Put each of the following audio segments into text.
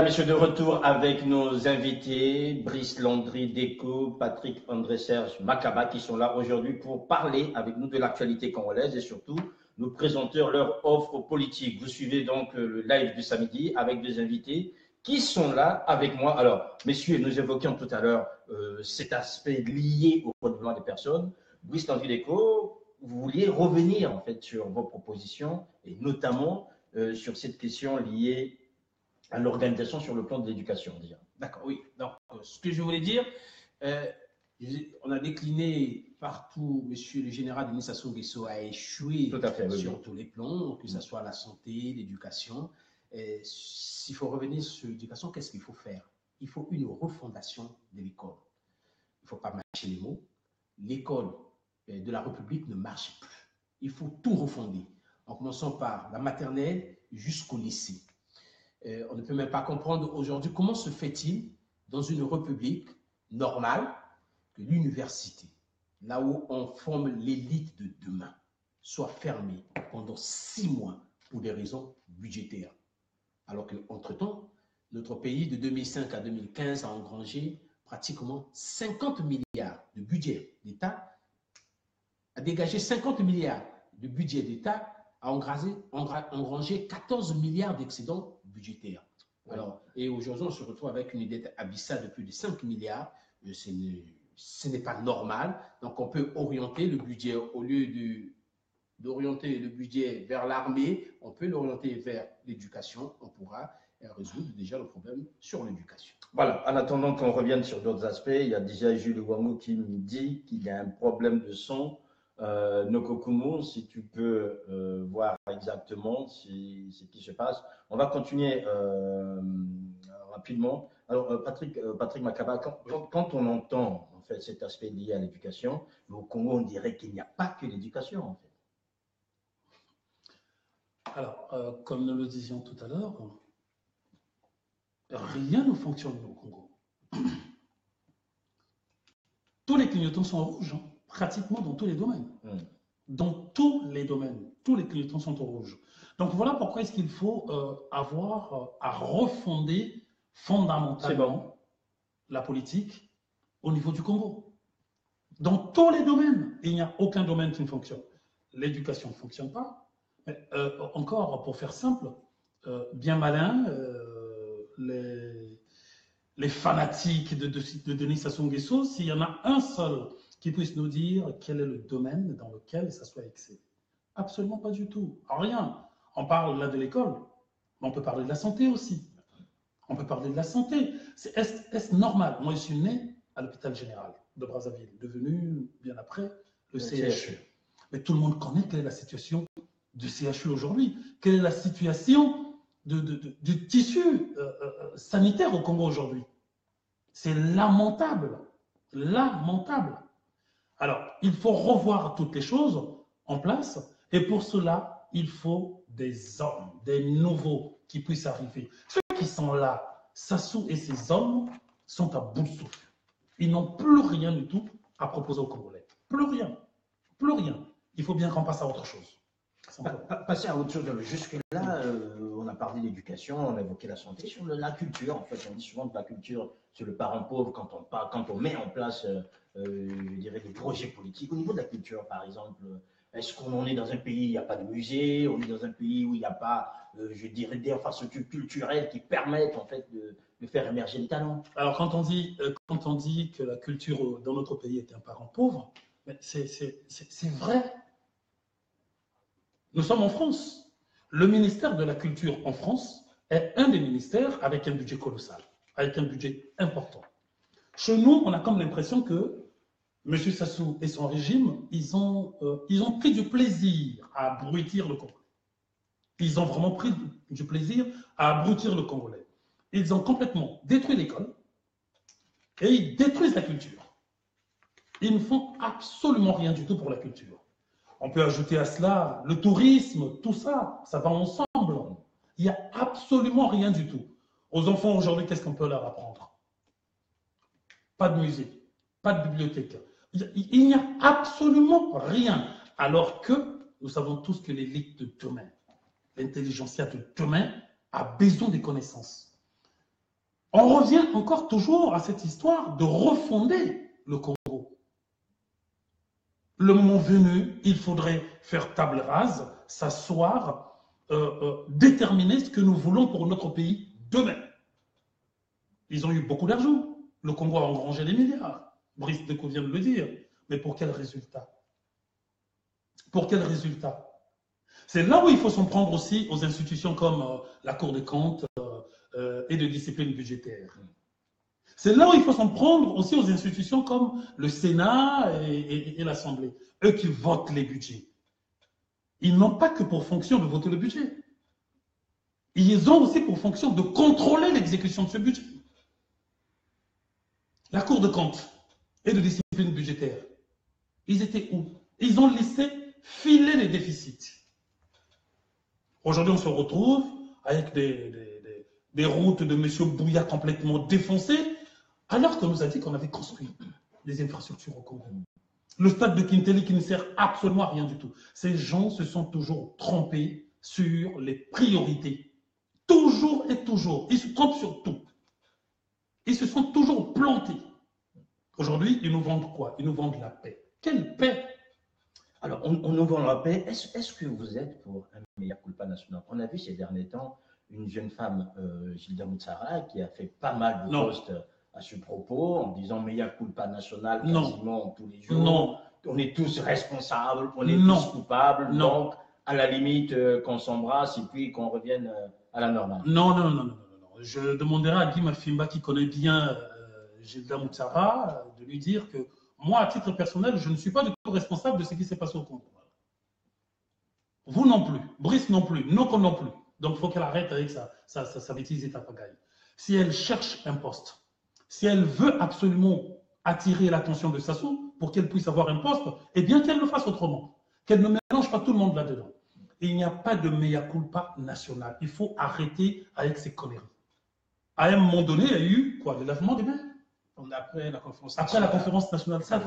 Monsieur, de retour avec nos invités, Brice Landry Déco, Patrick André-Serge Makaba, qui sont là aujourd'hui pour parler avec nous de l'actualité congolaise et surtout nous présenter leur offre politique. Vous suivez donc le live du samedi avec des invités qui sont là avec moi. Alors, messieurs, nous évoquions tout à l'heure cet aspect lié au renouvellement des personnes. Brice Landry Déco, vous vouliez revenir en fait sur vos propositions et notamment sur cette question liée à l'organisation sur le plan de l'éducation, déjà. D'accord, oui. Donc, ce que je voulais dire, on a décliné partout, monsieur le général Denis Sassou Nguesso a échoué sur tous les plans, que ce soit la santé, l'éducation. S'il faut revenir sur l'éducation, qu'est-ce qu'il faut faire? Il faut une refondation de l'école. Il ne faut pas mâcher les mots. L'école de la République ne marche plus. Il faut tout refonder, en commençant par la maternelle jusqu'au lycée. On ne peut même pas comprendre aujourd'hui comment se fait-il dans une république normale que l'université, là où on forme l'élite de demain, soit fermée pendant 6 mois pour des raisons budgétaires. Alors qu'entre-temps, notre pays de 2005 à 2015 a engrangé pratiquement 50 milliards de budget d'État, a dégagé 50 milliards de budget d'État, a engrangé 14 milliards d'excédents budgétaires. Alors, et aujourd'hui, on se retrouve avec une dette abyssale de plus de 5 milliards. Ce n'est pas normal. Donc, on peut orienter le budget, au lieu d'orienter le budget vers l'armée, on peut l'orienter vers l'éducation. On pourra résoudre déjà le problème sur l'éducation. Voilà, en attendant qu'on revienne sur d'autres aspects, il y a déjà Jules Ouangou qui me dit qu'il y a un problème de son. Nokokumu, si tu peux voir exactement ce qui se passe. On va continuer rapidement. Alors, Patrick Makaba, quand on entend en fait cet aspect lié à l'éducation, au Congo, on dirait qu'il n'y a pas que l'éducation en fait. Alors, comme nous le disions tout à l'heure, rien ne fonctionne au Congo. Tous les clignotants sont rouges, hein, pratiquement dans tous les domaines. Dans tous les domaines, tous les clignotants sont au rouge. Donc voilà pourquoi est-ce qu'il faut avoir à refonder fondamentalement la politique au niveau du Congo. Dans tous les domaines, il n'y a aucun domaine qui ne fonctionne. L'éducation ne fonctionne pas. Mais, encore, pour faire simple, bien malin, les fanatiques de Denis Sassou Nguesso, s'il y en a un seul qui puisse nous dire quel est le domaine dans lequel ça soit excellé. Absolument pas du tout. Rien. On parle là de l'école, mais on peut parler de la santé aussi. On peut parler de la santé. Est-ce normal? Moi, je suis né à l'hôpital général de Brazzaville, devenu bien après le CHU. Mais tout le monde connaît quelle est la situation du CHU aujourd'hui. Quelle est la situation du tissu sanitaire au Congo aujourd'hui. C'est lamentable. Lamentable. Alors, il faut revoir toutes les choses en place et pour cela, il faut des hommes, des nouveaux qui puissent arriver. Ceux qui sont là, Sassou et ses hommes sont à bout de souffle. Ils n'ont plus rien du tout à proposer aux Congolais. Plus rien. Plus rien. Il faut bien qu'on passe à autre chose. Passer à autre chose. Jusque-là, on a parlé d'éducation, on a évoqué la santé, sur la culture. En fait, on dit souvent que la culture, c'est le parent pauvre quand on met en place, je dirais, des projets politiques. Au niveau de la culture, par exemple, est-ce qu'on est dans un pays où il n'y a pas de musée? On est dans un pays où il n'y a pas, je dirais, des infrastructures culturelles qui permettent en fait de faire émerger les talents? Alors, quand on dit que la culture dans notre pays est un parent pauvre, c'est vrai. Nous sommes en France. Le ministère de la Culture en France est un des ministères avec un budget colossal, avec un budget important. Chez nous, on a comme l'impression que M. Sassou et son régime, ils ont pris du plaisir à abrutir le Congolais. Ils ont vraiment pris du plaisir à abrutir le Congolais. Ils ont complètement détruit l'école et ils détruisent la culture. Ils ne font absolument rien du tout pour la culture. On peut ajouter à cela le tourisme, tout ça, ça va ensemble. Il n'y a absolument rien du tout. Aux enfants aujourd'hui, qu'est-ce qu'on peut leur apprendre? Pas de musée, pas de bibliothèque. Il n'y a absolument rien. Alors que nous savons tous que l'élite de demain, l'intelligentsia de demain a besoin des connaissances. On revient encore toujours à cette histoire de refonder le Congo. Le moment venu, il faudrait faire table rase, s'asseoir, déterminer ce que nous voulons pour notre pays demain. Ils ont eu beaucoup d'argent. Le Congo a engrangé des milliards. Brice Deco vient de le dire. Mais pour quel résultat? Pour quel résultat? C'est là où il faut s'en prendre aussi aux institutions comme la Cour des comptes et de discipline budgétaire. C'est là où il faut s'en prendre aussi aux institutions comme le Sénat et l'Assemblée. Eux qui votent les budgets. Ils n'ont pas que pour fonction de voter le budget. Ils ont aussi pour fonction de contrôler l'exécution de ce budget. La Cour des comptes et de discipline budgétaire, ils étaient où? Ils ont laissé filer les déficits. Aujourd'hui, on se retrouve avec des routes de M. Bouya complètement défoncées, alors qu'on nous a dit qu'on avait construit des infrastructures au Congo. Le stade de Kinteli qui ne sert absolument à rien du tout. Ces gens se sont toujours trompés sur les priorités. Toujours et toujours. Ils se trompent sur tout. Ils se sont toujours plantés. Aujourd'hui, ils nous vendent quoi? Ils nous vendent la paix. Quelle paix? Alors, on nous vend la paix. Est-ce que vous êtes pour un meilleur culpa national? On a vu ces derniers temps une jeune femme, Gilda Moutsara, qui a fait pas mal de posts à ce propos, en disant meilleur culpa national quasiment tous les jours. Non. On est tous responsables, on est tous coupables. Donc, à la limite, qu'on s'embrasse et puis qu'on revienne à la normale. Non. Je demanderai à Guy Mafimba, qui connaît bien Gilda Moutsara, de lui dire que moi, à titre personnel, je ne suis pas du tout responsable de ce qui s'est passé au Congo. Vous non plus, Brice non plus, Noko non plus. Donc, il faut qu'elle arrête avec sa bêtise et ta pagaille. Si elle cherche un poste, si elle veut absolument attirer l'attention de Sassou pour qu'elle puisse avoir un poste, eh bien qu'elle le fasse autrement. Qu'elle ne mélange pas tout le monde là-dedans. Il n'y a pas de mea culpa national. Il faut arrêter avec ces conneries. À un moment donné, il y a eu quoi? Le lavement des mains. Après la conférence nationale. Ça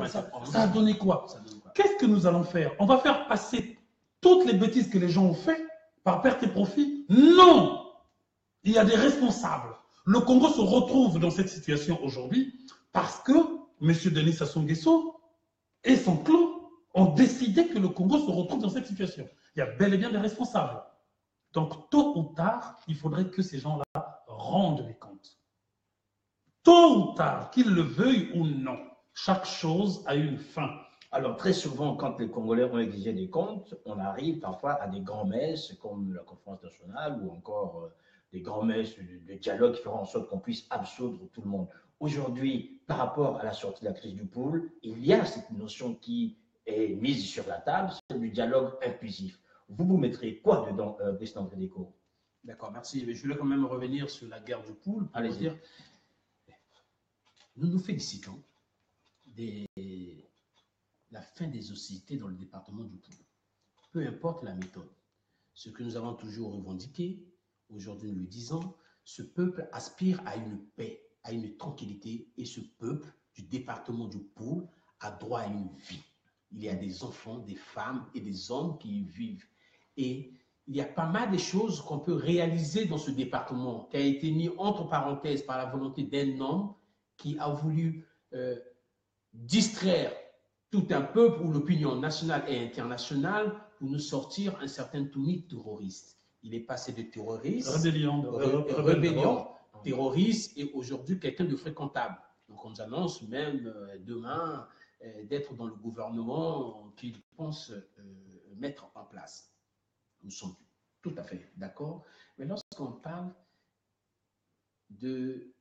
a donné quoi? Qu'est-ce que nous allons faire? On va faire passer toutes les bêtises que les gens ont fait par perte et profit? Non! Il y a des responsables. Le Congo se retrouve dans cette situation aujourd'hui parce que M. Denis Sassou Nguesso et son clan ont décidé que le Congo se retrouve dans cette situation. Il y a bel et bien des responsables. Donc, tôt ou tard, il faudrait que ces gens-là rendent les comptes. Tôt ou tard, qu'ils le veuillent ou non, chaque chose a une fin. Alors, très souvent, quand les Congolais ont exigé des comptes, on arrive parfois à des grands-messes comme la conférence nationale ou encore des grands-messes de dialogue qui feront en sorte qu'on puisse absoudre tout le monde. Aujourd'hui, par rapport à la sortie de la crise du pôle, il y a cette notion qui est mise sur la table, c'est du dialogue inclusif. Vous mettrez quoi dedans, Brice Landry Deco? D'accord, merci. Mais je voulais quand même revenir sur la guerre du pôle. Allez-y. Nous nous félicitons de la fin des hostilités dans le département du Pôle. Peu importe la méthode. Ce que nous avons toujours revendiqué, aujourd'hui nous le disons, ce peuple aspire à une paix, à une tranquillité, et ce peuple du département du Pôle a droit à une vie. Il y a des enfants, des femmes et des hommes qui y vivent. Et il y a pas mal de choses qu'on peut réaliser dans ce département, qui a été mis entre parenthèses par la volonté d'un homme qui a voulu distraire tout un peuple ou l'opinion nationale et internationale pour nous sortir un certain tournis terroriste. Il est passé de terroriste, rébellion, terroriste, et aujourd'hui quelqu'un de fréquentable. Donc on nous annonce même demain d'être dans le gouvernement qu'il pense mettre en place. Nous sommes tout à fait d'accord. Mais lorsqu'on parle de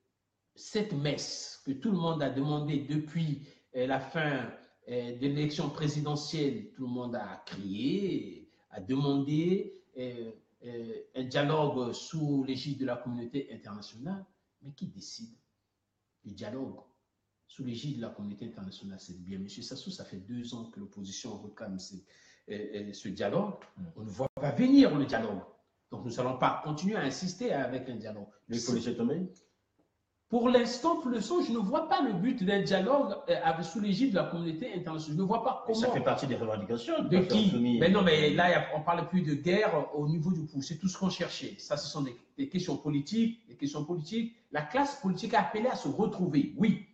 cette messe que tout le monde a demandé depuis la fin de l'élection présidentielle, tout le monde a crié, a demandé un dialogue sous l'égide de la communauté internationale. Mais qui décide? Le dialogue sous l'égide de la communauté internationale, c'est bien. M. Sassou, ça fait 2 ans que l'opposition réclame ce dialogue. On ne voit pas venir le dialogue. Donc nous n'allons pas continuer à insister avec un dialogue. Il faut laisser tomber. Pour l'instant, pour le son, je ne vois pas le but d'un dialogue sous l'égide de la communauté internationale. Je ne vois pas comment. Ça fait partie des revendications. De qui? Mais non, mais là, on ne parle plus de guerre au niveau du pouls. C'est tout ce qu'on cherchait. Ça, ce sont des questions politiques. Des questions politiques. La classe politique a appelé à se retrouver. Oui,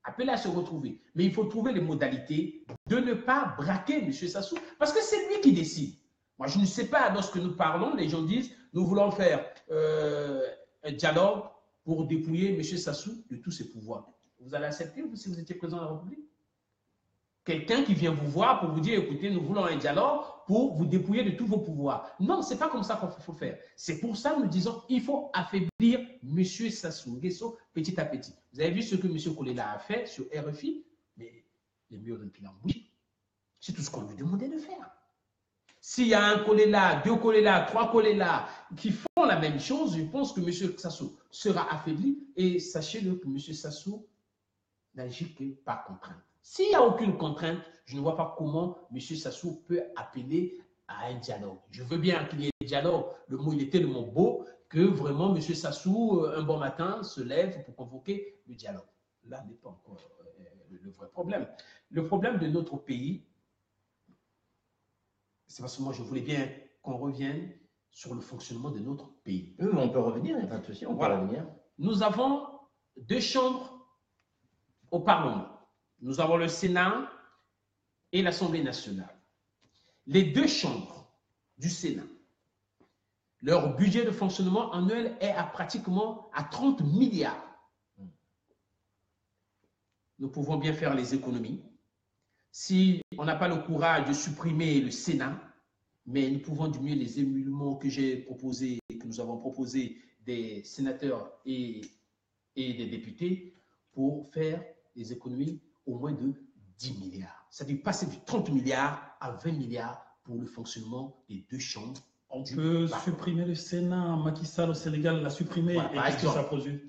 appelé à se retrouver. Mais il faut trouver les modalités de ne pas braquer M. Sassou. Parce que c'est lui qui décide. Moi, je ne sais pas, lorsque nous parlons, les gens disent, nous voulons faire un dialogue pour dépouiller M. Sassou de tous ses pouvoirs. Vous allez accepter, vous, si vous étiez président de la République? Quelqu'un qui vient vous voir pour vous dire, écoutez, nous voulons un dialogue pour vous dépouiller de tous vos pouvoirs. Non, ce n'est pas comme ça qu'il faut faire. C'est pour ça que nous disons, il faut affaiblir M. Sassou Nguesso petit à petit. Vous avez vu ce que M. Kolela a fait sur RFI, mais les murs de Pinambouchi, c'est tout ce qu'on lui demandait de faire. S'il y a un Kolela, 2 Kolela, 3 Kolela qui font la même chose, je pense que M. Sassou sera affaibli. Et sachez-le que M. Sassou n'agit que par contrainte. S'il n'y a aucune contrainte, je ne vois pas comment M. Sassou peut appeler à un dialogue. Je veux bien qu'il y ait un dialogue. Le mot, il est tellement beau que vraiment M. Sassou, un bon matin, se lève pour convoquer le dialogue. Là n'est pas encore le vrai problème. Le problème de notre pays, c'est parce que moi, je voulais bien qu'on revienne sur le fonctionnement de notre pays. Oui, on peut revenir, il n'y a pas de souci, on peut revenir. Nous avons 2 chambres au Parlement. Nous avons le Sénat et l'Assemblée nationale. Les 2 chambres du Sénat, leur budget de fonctionnement annuel est pratiquement à 30 milliards. Nous pouvons bien faire les économies. Si on n'a pas le courage de supprimer le Sénat, mais nous pouvons diminuer les émoluments que j'ai proposés, que nous avons proposés des sénateurs et des députés pour faire des économies au moins de 10 milliards. C'est-à-dire passer de 30 milliards à 20 milliards pour le fonctionnement des 2 chambres. On peut supprimer le Sénat. Macky Sall au Sénégal l'a supprimé. Voilà, et qu'est-ce que ça produit?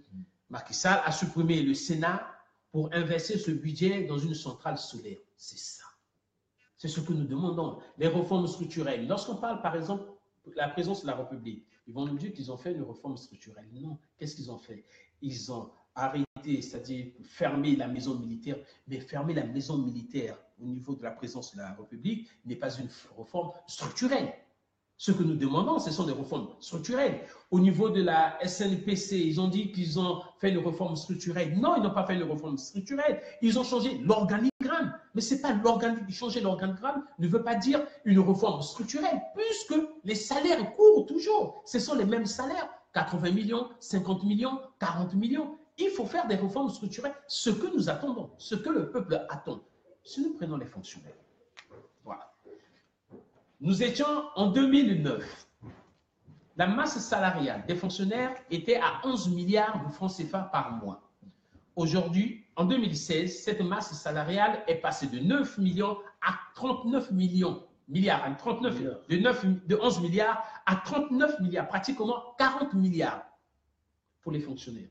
Macky Sall a supprimé le Sénat pour investir ce budget dans une centrale solaire. C'est ça. C'est ce que nous demandons. Les réformes structurelles. Lorsqu'on parle, par exemple, de la présence de la République, ils vont nous dire qu'ils ont fait une réforme structurelle. Non. Qu'est-ce qu'ils ont fait? Ils ont arrêté, c'est-à-dire fermer la maison militaire. Mais fermer la maison militaire au niveau de la présence de la République n'est pas une réforme structurelle. Ce que nous demandons, ce sont des réformes structurelles. Au niveau de la SNPC, ils ont dit qu'ils ont fait une réforme structurelle. Non, ils n'ont pas fait une réforme structurelle. Ils ont changé l'organigramme. Mais c'est pas changer l'organigramme ne veut pas dire une réforme structurelle, puisque les salaires courent toujours. Ce sont les mêmes salaires, 80 millions, 50 millions, 40 millions. Il faut faire des réformes structurelles. Ce que nous attendons, ce que le peuple attend. Si nous prenons les fonctionnaires, voilà. Nous étions en 2009. La masse salariale des fonctionnaires était à 11 milliards de francs CFA par mois. Aujourd'hui, en 2016, cette masse salariale est passée de 9 millions à 39 milliards, de 11 milliards à 39 milliards, pratiquement 40 milliards pour les fonctionnaires.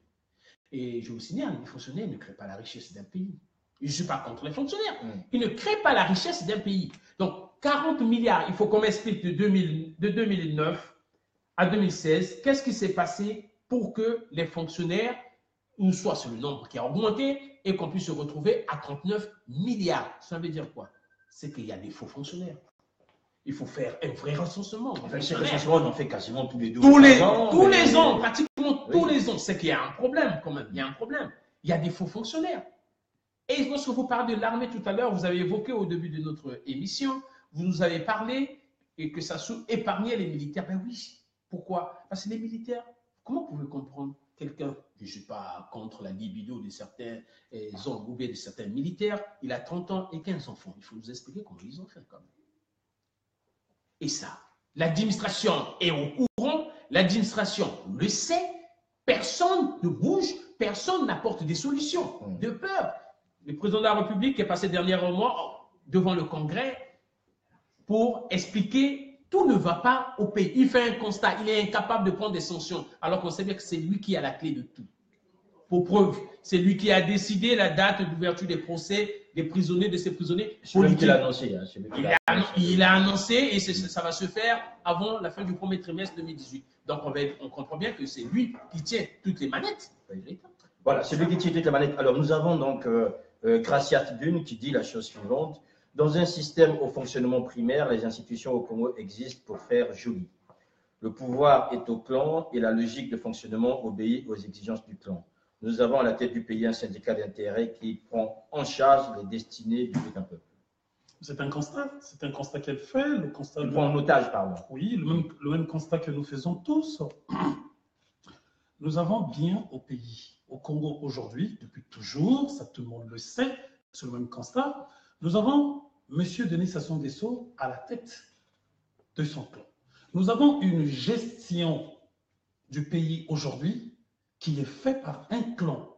Et je vous signale, les fonctionnaires ne créent pas la richesse d'un pays. Je ne suis pas contre les fonctionnaires. Ils ne créent pas la richesse d'un pays. Donc, 40 milliards, il faut qu'on m'explique de 2009 à 2016, qu'est-ce qui s'est passé pour que les fonctionnaires, ou soit sur le nombre qui a augmenté, et qu'on puisse se retrouver à 39 milliards. Ça veut dire quoi? C'est qu'il y a des faux fonctionnaires. Il faut faire un vrai recensement. Enfin, ce recensement, on en fait quasiment tous les 2 ans. Tous les ans, pratiquement tous les ans. C'est qu'il y a un problème quand même. Il y a un problème. Il y a des faux fonctionnaires. Et lorsque vous parlez de l'armée tout à l'heure, vous avez évoqué au début de notre émission, vous nous avez parlé et que ça épargnait les militaires. Ben oui. Pourquoi? Parce que les militaires, comment vous pouvez comprendre quelqu'un, je ne suis pas contre la libido de certains hommes ou bien de certains militaires, il a 30 ans et 15 enfants. Il faut nous expliquer comment ils ont fait quand même. Et ça, l'administration est au courant, l'administration le sait, personne ne bouge, personne n'apporte des solutions de peur. Le président de la République est passé dernièrement devant le Congrès pour expliquer tout ne va pas au pays. Il fait un constat, il est incapable de prendre des sanctions, alors qu'on sait bien que c'est lui qui a la clé de tout. Pour preuve, c'est lui qui a décidé la date d'ouverture des procès des prisonniers, de ces prisonniers politiques. C'est lui qui l'a annoncé. Il a annoncé et ça va se faire avant la fin du premier trimestre 2018. Donc on comprend bien que c'est lui qui tient toutes les manettes. Voilà, c'est lui qui tire toute la manette. Alors, nous avons donc Gracia Tibune qui dit la chose suivante. Dans un système au fonctionnement primaire, les institutions au Congo existent pour faire joli. Le pouvoir est au clan et la logique de fonctionnement obéit aux exigences du clan. Nous avons à la tête du pays un syndicat d'intérêt qui prend en charge les destinées du peuple. C'est un constat qu'elle fait, le constat. Il prend en otage, pardon. Oui, le même constat que nous faisons tous. Nous avons bien au pays, au Congo aujourd'hui, depuis toujours, ça tout le monde le sait, c'est le même constat. Nous avons M. Denis Sassou Nguesso à la tête de son clan. Nous avons une gestion du pays aujourd'hui qui est faite par un clan.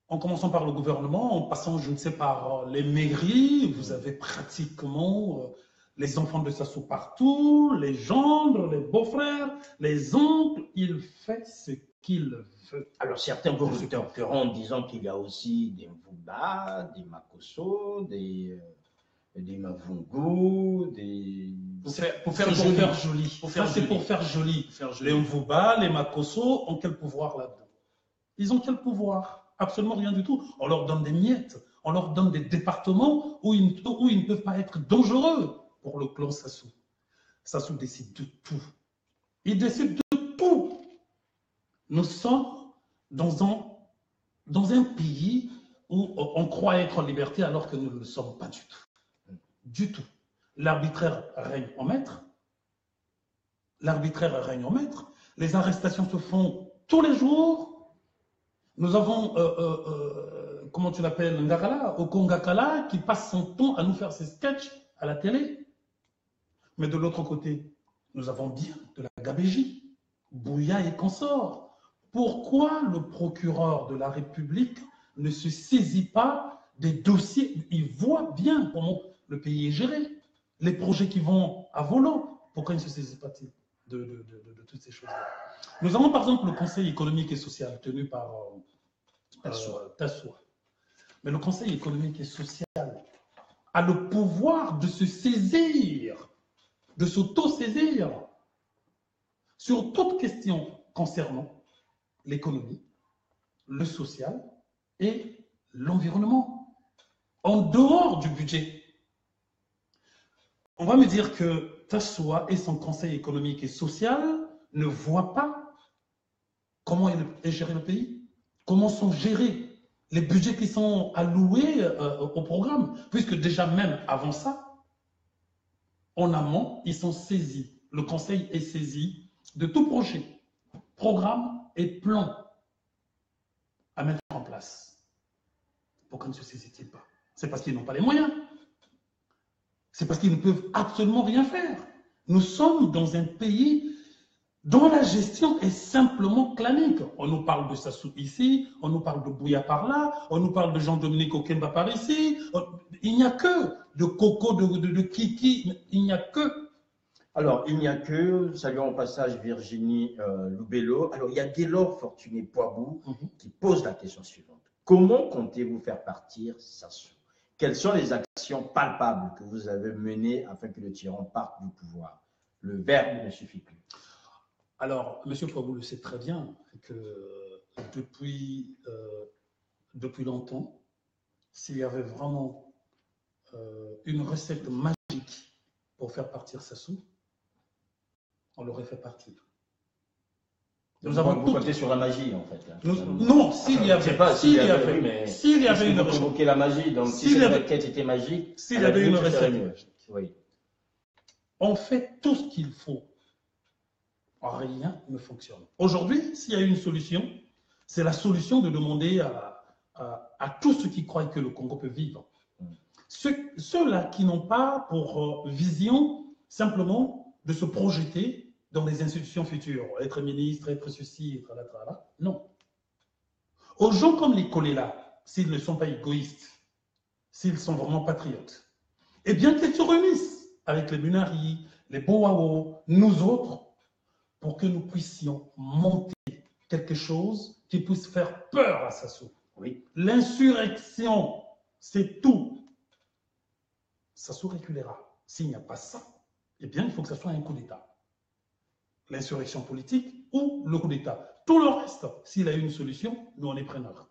En commençant par le gouvernement, en passant, je ne sais, par les mairies, vous avez pratiquement les enfants de Sassou partout, les gendres, les beaux-frères, les oncles, il fait ce qu'il veut. Alors certains vont se interrompre en disant qu'il y a aussi des Mvuba, des Makosso, des Mavungu, des... Pour faire joli. C'est pour faire joli. Les Mvuba, les Makosso ont quel pouvoir là-dedans? Ils ont quel pouvoir? Absolument rien du tout. On leur donne des miettes, on leur donne des départements où ils ne peuvent pas être dangereux pour le clan Sassou. Sassou décide de tout. Il décide de tout. Nous sommes dans un pays où on croit être en liberté alors que nous ne le sommes pas du tout. Du tout. L'arbitraire règne en maître. L'arbitraire règne en maître. Les arrestations se font tous les jours. Nous avons, comment tu l'appelles, Ngakala, Okongakala, qui passe son temps à nous faire ses sketchs à la télé. Mais de l'autre côté, nous avons bien de la gabégie, Bouya et consorts. Pourquoi le procureur de la République ne se saisit pas des dossiers? Il voit bien comment le pays est géré, les projets qui vont à volant. Pourquoi il ne se saisit pas de toutes ces choses-là? Nous avons par exemple le Conseil économique et social tenu par Tassoua. Mais le Conseil économique et social a le pouvoir de se saisir, de s'auto-saisir sur toute question concernant l'économie, le social et l'environnement, en dehors du budget. On va me dire que Tassoua et son Conseil économique et social ne voient pas comment est géré le pays, comment sont gérés les budgets qui sont alloués au programme, puisque déjà même avant ça, en amont, ils sont saisis, le Conseil est saisi de tout projet, programme et plan à mettre en place. Pourquoi ne se saisit-il pas? C'est parce qu'ils n'ont pas les moyens. C'est parce qu'ils ne peuvent absolument rien faire. Nous sommes dans un pays dont la gestion est simplement clanique. On nous parle de Sassou ici, on nous parle de Bouya par là, on nous parle de Jean-Dominique Okemba par ici. Il n'y a que de Coco, de Kiki, il n'y a que. Alors, il n'y a que, saluons au passage Virginie Loubello. Alors, il y a Gaylor Fortuné Poibou qui pose la question suivante. Comment comptez-vous faire partir Sassou? Quelles sont les actions palpables que vous avez menées afin que le tyran parte du pouvoir? Le verbe ne suffit plus. Alors, M. Poibou le sait très bien que depuis longtemps, s'il y avait vraiment une recette magique pour faire partir Sassou, on l'aurait fait partir. Vous comptez sur la magie, en fait. Non, s'il y avait une recette. Invoquer la magie, donc si cette requête était magique, s'il y avait une recette magique, oui. On fait tout ce qu'il faut. Rien ne fonctionne. Aujourd'hui, s'il y a une solution, c'est la solution de demander à tous ceux qui croient que le Congo peut vivre. Ceux-là qui n'ont pas pour vision simplement de se projeter dans les institutions futures, être ministre, être ceci, être là, non. Aux gens comme les Kolela, s'ils ne sont pas égoïstes, s'ils sont vraiment patriotes, eh bien qu'ils se réunissent avec les Munari, les Boao, nous autres, pour que nous puissions monter quelque chose qui puisse faire peur à Sassou. Oui. L'insurrection, c'est tout. Sassou reculera. S'il n'y a pas ça, eh bien, il faut que ce soit un coup d'État. L'insurrection politique ou le coup d'État. Tout le reste, s'il a une solution, nous, on est preneurs.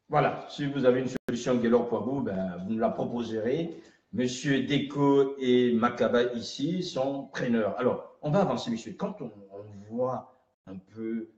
Voilà, si vous avez une solution Guelor Poibou, ben, vous nous la proposerez. Monsieur Deco et Makaba ici sont preneurs. Alors, on va avancer, monsieur. Quand on voit un peu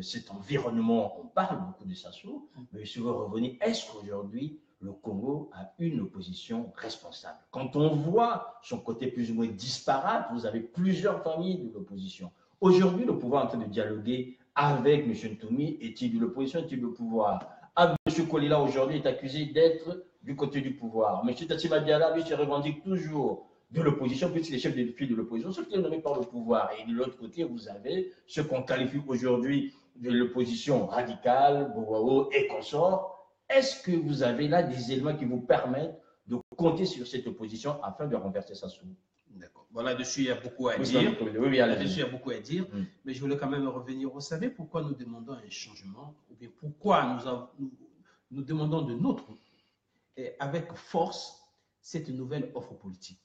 cet environnement, on parle beaucoup de Sassou, mais si vous revenez, est-ce qu'aujourd'hui, le Congo a une opposition responsable? Quand on voit son côté plus ou moins disparate, vous avez plusieurs familles de l'opposition. Aujourd'hui, le pouvoir est en train de dialoguer avec M. Ntoumi. Est-il de l'opposition, est-il de pouvoir? M. Kolila aujourd'hui est accusé d'être du côté du pouvoir. M. Tatima Biala, lui, se revendique toujours de l'opposition, puisqu'il est chef de file de l'opposition, sauf qu'il est nommé par le pouvoir. Et de l'autre côté, vous avez ce qu'on qualifie aujourd'hui de l'opposition radicale, Bouao et consorts. Est-ce que vous avez là des éléments qui vous permettent de compter sur cette opposition afin de renverser Sassou? D'accord. Bon, là-dessus, il y a beaucoup à dire. Oui, là-dessus, il y a beaucoup à dire. Mais je voulais quand même revenir. Vous savez pourquoi nous demandons un changement? Ou bien pourquoi nous demandons de notre, avec force, cette nouvelle offre politique?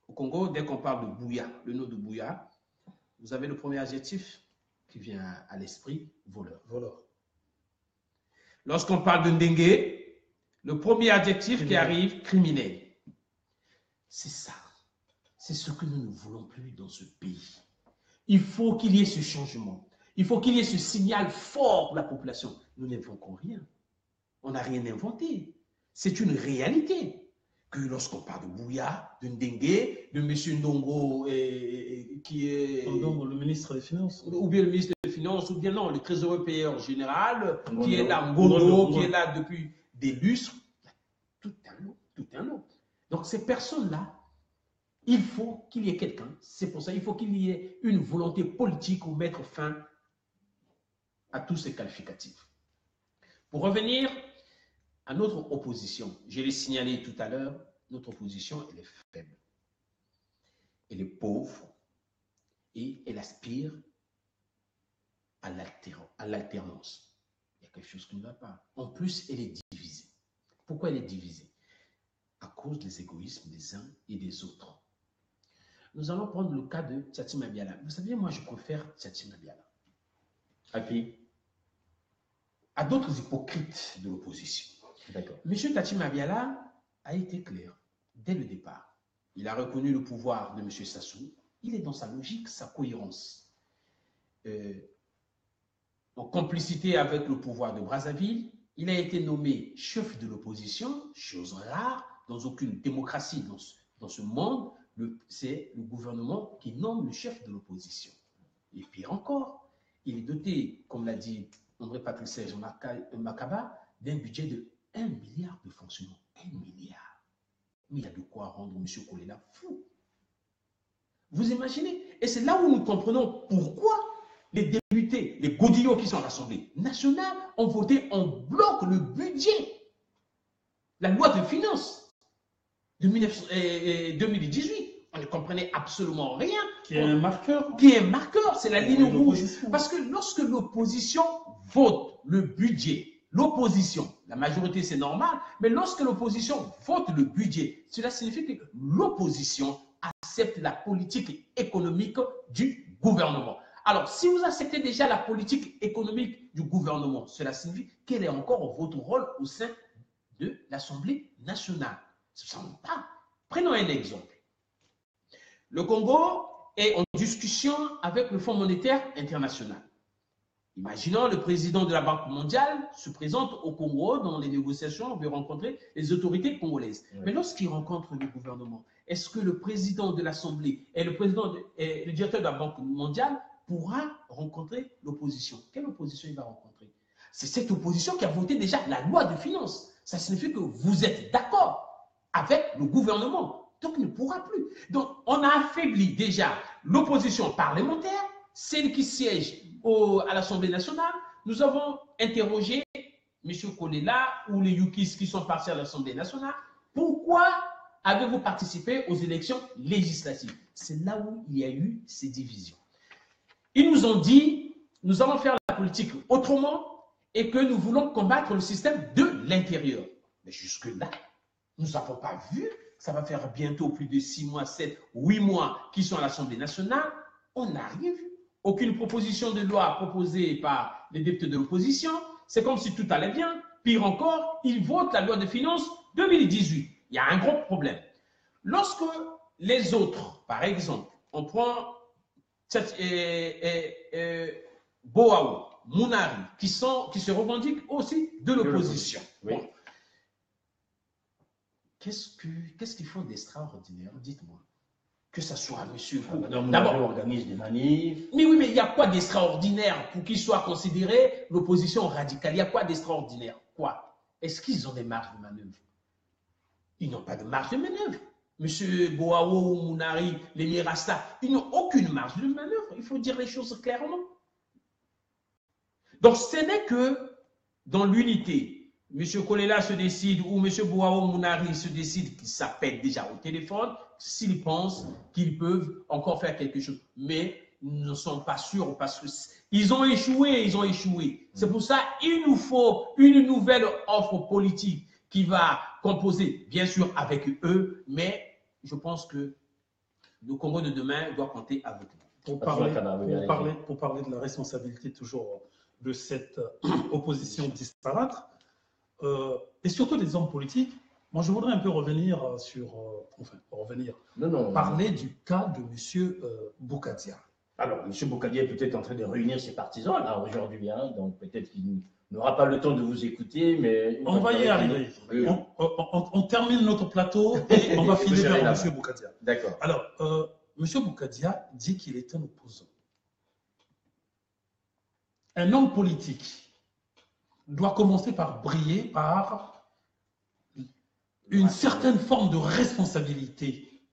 Au Congo, dès qu'on parle de Bouya, le nom de Bouya, vous avez le premier adjectif qui vient à l'esprit, voleur. Voleur. Lorsqu'on parle de Ndengue, le premier adjectif qui arrive, criminel. C'est ça. C'est ce que nous ne voulons plus dans ce pays. Il faut qu'il y ait ce changement. Il faut qu'il y ait ce signal fort pour la population. Nous n'inventons rien. On n'a rien inventé. C'est une réalité. Que lorsqu'on parle de Bouya, de Ndengue, de M. Ndongo, qui est... Ndongo, le ministre des Finances. Ou bien le ministre des Finances, ou bien non, le trésorier payeur général, qui est là, Ngondo, qui est là depuis des lustres. Tout un lot. Donc ces personnes-là, il faut qu'il y ait quelqu'un. C'est pour ça il faut qu'il y ait une volonté politique pour mettre fin à tous ces qualificatifs. Pour revenir à notre opposition, je l'ai signalé tout à l'heure, notre opposition, elle est faible. Elle est pauvre et elle aspire à l'alternance. Il y a quelque chose qui ne va pas. En plus, elle est divisée. Pourquoi elle est divisée? À cause des égoïsmes des uns et des autres. Nous allons prendre le cas de Tchatima Biala. Vous savez, moi, je préfère Tchatima Biala. À qui? À d'autres hypocrites de l'opposition. D'accord. M. Tchatima Biala a été clair dès le départ. Il a reconnu le pouvoir de M. Sassou. Il est dans sa logique, sa cohérence. En complicité avec le pouvoir de Brazzaville, il a été nommé chef de l'opposition, chose rare dans aucune démocratie dans ce monde. C'est le gouvernement qui nomme le chef de l'opposition. Et pire encore, il est doté, comme l'a dit André Patrick Serge Makaba, d'un budget de 1 milliard de fonctionnement. 1 milliard. Mais il y a de quoi rendre M. Kolila fou. Vous imaginez? Et c'est là où nous comprenons pourquoi les députés, les godillots qui sont à l'Assemblée nationale ont voté en bloc le budget. La loi de finances de 2018. On ne comprenait absolument rien. Qui est un marqueur. Qui est un marqueur, c'est la ligne rouge. Parce que lorsque l'opposition vote le budget, l'opposition, la majorité c'est normal, mais lorsque l'opposition vote le budget, cela signifie que l'opposition accepte la politique économique du gouvernement. Alors, si vous acceptez déjà la politique économique du gouvernement, cela signifie quel est encore votre rôle au sein de l'Assemblée nationale. Ce ne semble pas. Prenons un exemple. Le Congo est en discussion avec le Fonds monétaire international. Imaginons le président de la Banque mondiale se présente au Congo dans les négociations, veut rencontrer les autorités congolaises. Oui. Mais lorsqu'il rencontre le gouvernement, est-ce que le président de l'Assemblée et le directeur de la Banque mondiale pourra rencontrer l'opposition? Quelle opposition il va rencontrer? C'est cette opposition qui a voté déjà la loi de finances. Ça signifie que vous êtes d'accord avec le gouvernement. Donc, il ne pourra plus. Donc, on a affaibli déjà l'opposition parlementaire, celle qui siège à l'Assemblée nationale. Nous avons interrogé M. Kolila ou les Yukis qui sont partis à l'Assemblée nationale. Pourquoi avez-vous participé aux élections législatives? C'est là où il y a eu ces divisions. Ils nous ont dit, nous allons faire la politique autrement et que nous voulons combattre le système de l'intérieur. Mais jusque-là, nous n'avons pas vu. Ça va faire bientôt plus de 6 mois, 7, 8 mois qu'ils sont à l'Assemblée nationale. On n'a rien vu. aucune proposition de loi proposée par les députés de l'opposition. C'est comme si tout allait bien. Pire encore, ils votent la loi de finances 2018. Il y a un gros problème. Lorsque les autres, par exemple, on prend Boao, Mounari, qui se revendiquent aussi de l'opposition. Oui. Bon. Qu'est-ce qu'ils font d'extraordinaire? Dites-moi. Que ce soit monsieur. D'abord, on organise des manifs. Mais oui, mais il y a quoi d'extraordinaire pour qu'il soit considéré l'opposition radicale? Il y a quoi d'extraordinaire? Quoi? Est-ce qu'ils ont des marges de manœuvre? Ils n'ont pas de marge de manœuvre. Monsieur Boao, Mounari, les Mirasta, ils n'ont aucune marge de manœuvre. Il faut dire les choses clairement. Donc, ce n'est que dans l'unité. Monsieur Kolela se décide ou monsieur Boao Mounari se décide qu'ils s'appellent déjà au téléphone s'ils pensent qu'ils peuvent encore faire quelque chose. Mais nous ne sommes pas sûrs parce qu'ils ont échoué, C'est pour ça qu'il nous faut une nouvelle offre politique qui va composer, bien sûr, avec eux, mais je pense que le Congo de demain doit compter avec nous. Pour parler de la responsabilité toujours de cette opposition disparate, et surtout des hommes politiques, moi je voudrais un peu revenir parler du cas de M. Boukadia. Alors, M. Boukadia est peut-être en train de réunir ses partisans là aujourd'hui, hein, donc peut-être qu'il n'aura pas le temps de vous écouter, mais... On va y arriver. Oui. On termine notre plateau et on va filer vers M. Boukadia. D'accord. Alors, M. Boukadia dit qu'il est un opposant. Un homme politique doit commencer par briller par une certaine forme de responsabilité.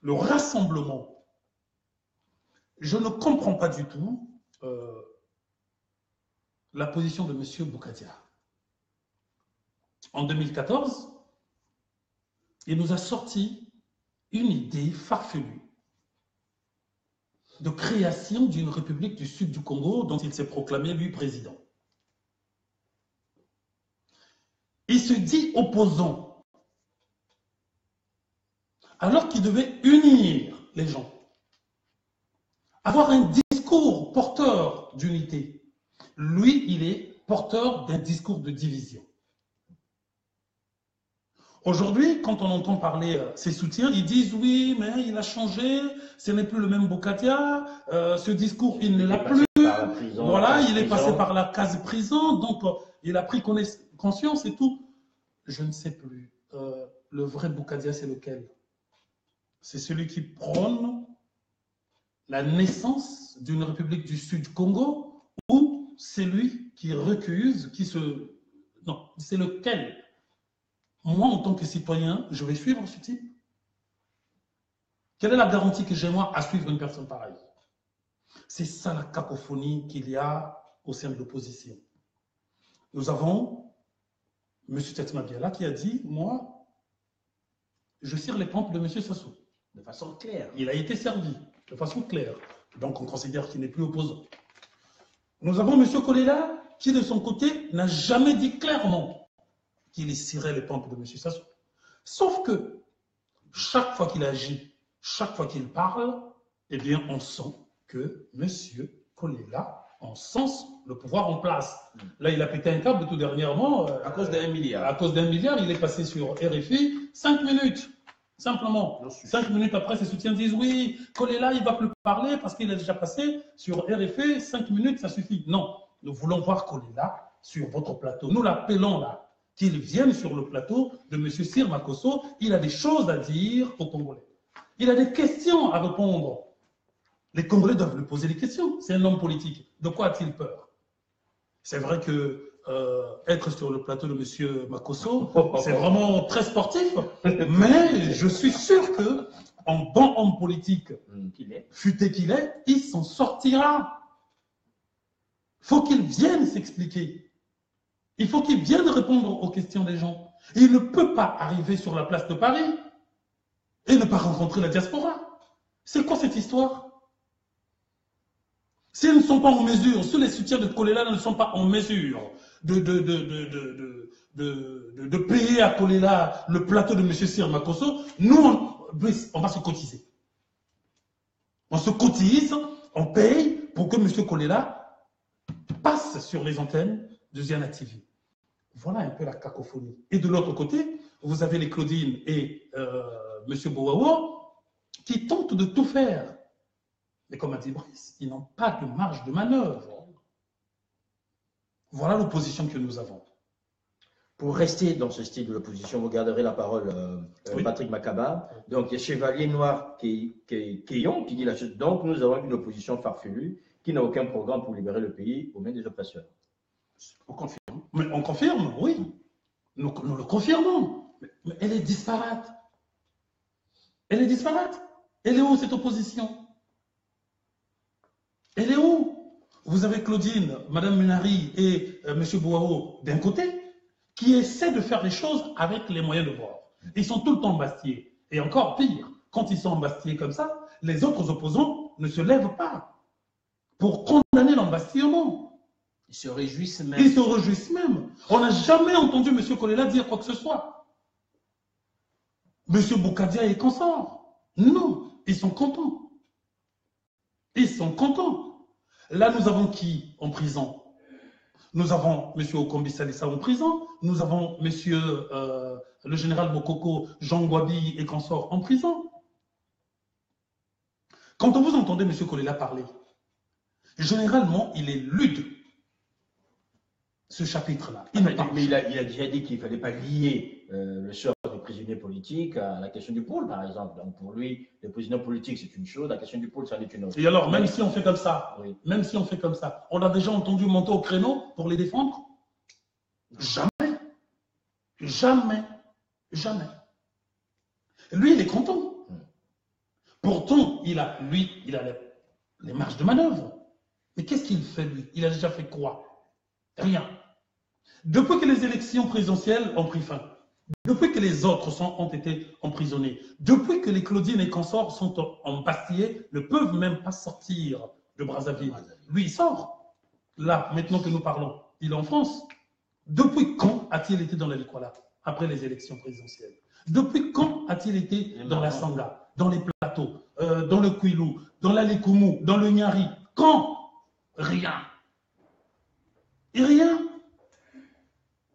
Le rassemblement. Je ne comprends pas du tout la position de M. Boukadia. En 2014, il nous a sorti une idée farfelue de création d'une république du sud du Congo dont il s'est proclamé, lui, président. Il se dit opposant, alors qu'il devait unir les gens, avoir un discours porteur d'unité. Lui, il est porteur d'un discours de division. Aujourd'hui, quand on entend parler ses soutiens, ils disent oui, mais il a changé, ce n'est plus le même Boukadia, ce discours, il ne l'a plus. Voilà, il est passé par la case prison, donc il a pris conscience et tout. Je ne sais plus. Le vrai Boukadia, c'est lequel? C'est celui qui prône la naissance d'une république du Sud Congo ou c'est lui qui recuse, Non, c'est lequel? Moi, en tant que citoyen, je vais suivre ce type. Quelle est la garantie que j'ai, moi, à suivre une personne pareille? C'est ça la cacophonie qu'il y a au sein de l'opposition. Nous avons M. Tetsma Biala qui a dit, moi, je cire les pompes de M. Sassou. De façon claire. Il a été servi de façon claire. Donc, on considère qu'il n'est plus opposant. Nous avons M. Kolela qui, de son côté, n'a jamais dit clairement qu'il cirait les pompes de M. Sassou. Sauf que, chaque fois qu'il agit, chaque fois qu'il parle, eh bien, on sent que M. Kolela encense le pouvoir en place. Là, il a pété un câble tout dernièrement. À cause d'1 milliard. À cause d'1 milliard, il est passé sur RFI 5 minutes. Simplement. 5 minutes après, ses soutiens disent oui, Kolela, il ne va plus parler parce qu'il est déjà passé sur RFI. 5 minutes, ça suffit. Non, nous voulons voir Kolela sur votre plateau. Nous l'appelons là. Qu'il vienne sur le plateau de M. Cyr Makosso, il a des choses à dire aux Congolais. Il a des questions à répondre. Les Congolais doivent lui poser des questions. C'est un homme politique. De quoi a-t-il peur? C'est vrai que être sur le plateau de M. Makosso, c'est vraiment très sportif, mais je suis sûr que, en bon homme politique, futé qu'il est, il s'en sortira. Il faut qu'il vienne s'expliquer. Il faut qu'il vienne répondre aux questions des gens. Il ne peut pas arriver sur la place de Paris et ne pas rencontrer la diaspora. C'est quoi cette histoire? S'ils ne sont pas en mesure, si les soutiens de Kolela ne sont pas en mesure de payer à Kolela le plateau de M. Cyr Makosso, nous, on va se cotiser. On se cotise on paye pour que M. Kolela passe sur les antennes de Ziana TV. Voilà un peu la cacophonie. Et de l'autre côté, vous avez les Claudine et M. Boawo qui tentent de tout faire. Mais comme a dit Brice, ils n'ont pas de marge de manœuvre. Voilà l'opposition que nous avons. Pour rester dans ce style de l'opposition, vous garderez la parole, oui. Patrick Makaba. Donc, il y a Chevalier Noir Keyon qui dit la chose. Donc, nous avons une opposition farfelue qui n'a aucun programme pour libérer le pays aux mains des oppresseurs. On confirme. Mais on confirme, oui. Nous le confirmons. Mais elle est disparate. Elle est disparate. Elle est où cette opposition? Elle est où? Vous avez Claudine, Mme Munari et M. Boao d'un côté qui essaient de faire les choses avec les moyens de bord. Ils sont tout le temps embastillés. Et encore pire, quand ils sont embastillés comme ça, les autres opposants ne se lèvent pas pour condamner l'embastillement. Ils se réjouissent même. Ils se réjouissent même. On n'a jamais entendu M. Kolela dire quoi que ce soit. M. Boukadia est consort. Non, ils sont contents. Ils sont contents. Là, nous avons qui en prison? Nous avons M. Okombi Salissa en prison. Nous avons M. Le général Bokoko, Jean Gwabi et consorts en prison. Quand vous entendez M. Kolela parler, généralement, il est lude. Ce chapitre-là. Mais il a déjà dit qu'il ne fallait pas lier le sort des prisonniers politiques à la question du pôle, par exemple. Donc pour lui, les prisonniers politiques, c'est une chose, la question du pôle, c'en est une autre. Et alors, même si on fait comme ça, oui. Même si on fait comme ça, on a déjà entendu monter au créneau pour les défendre? Jamais. Jamais. Jamais. Lui, il est content. Pourtant, il a les marges de manœuvre. Mais qu'est-ce qu'il fait, lui? Il a déjà fait quoi? Rien. Depuis que les élections présidentielles ont pris fin, depuis que les autres ont été emprisonnés, depuis que les Claudine et consorts sont embastillés, ne peuvent même pas sortir de Brazzaville. Lui, il sort. Là, maintenant que nous parlons, il est en France. Depuis quand a-t-il été dans la Likwala après les élections présidentielles? Depuis quand a-t-il été dans la Sanga, dans les plateaux, dans le Kouilou, dans la Likoumou, dans le Nyari? Quand? Rien. Et rien.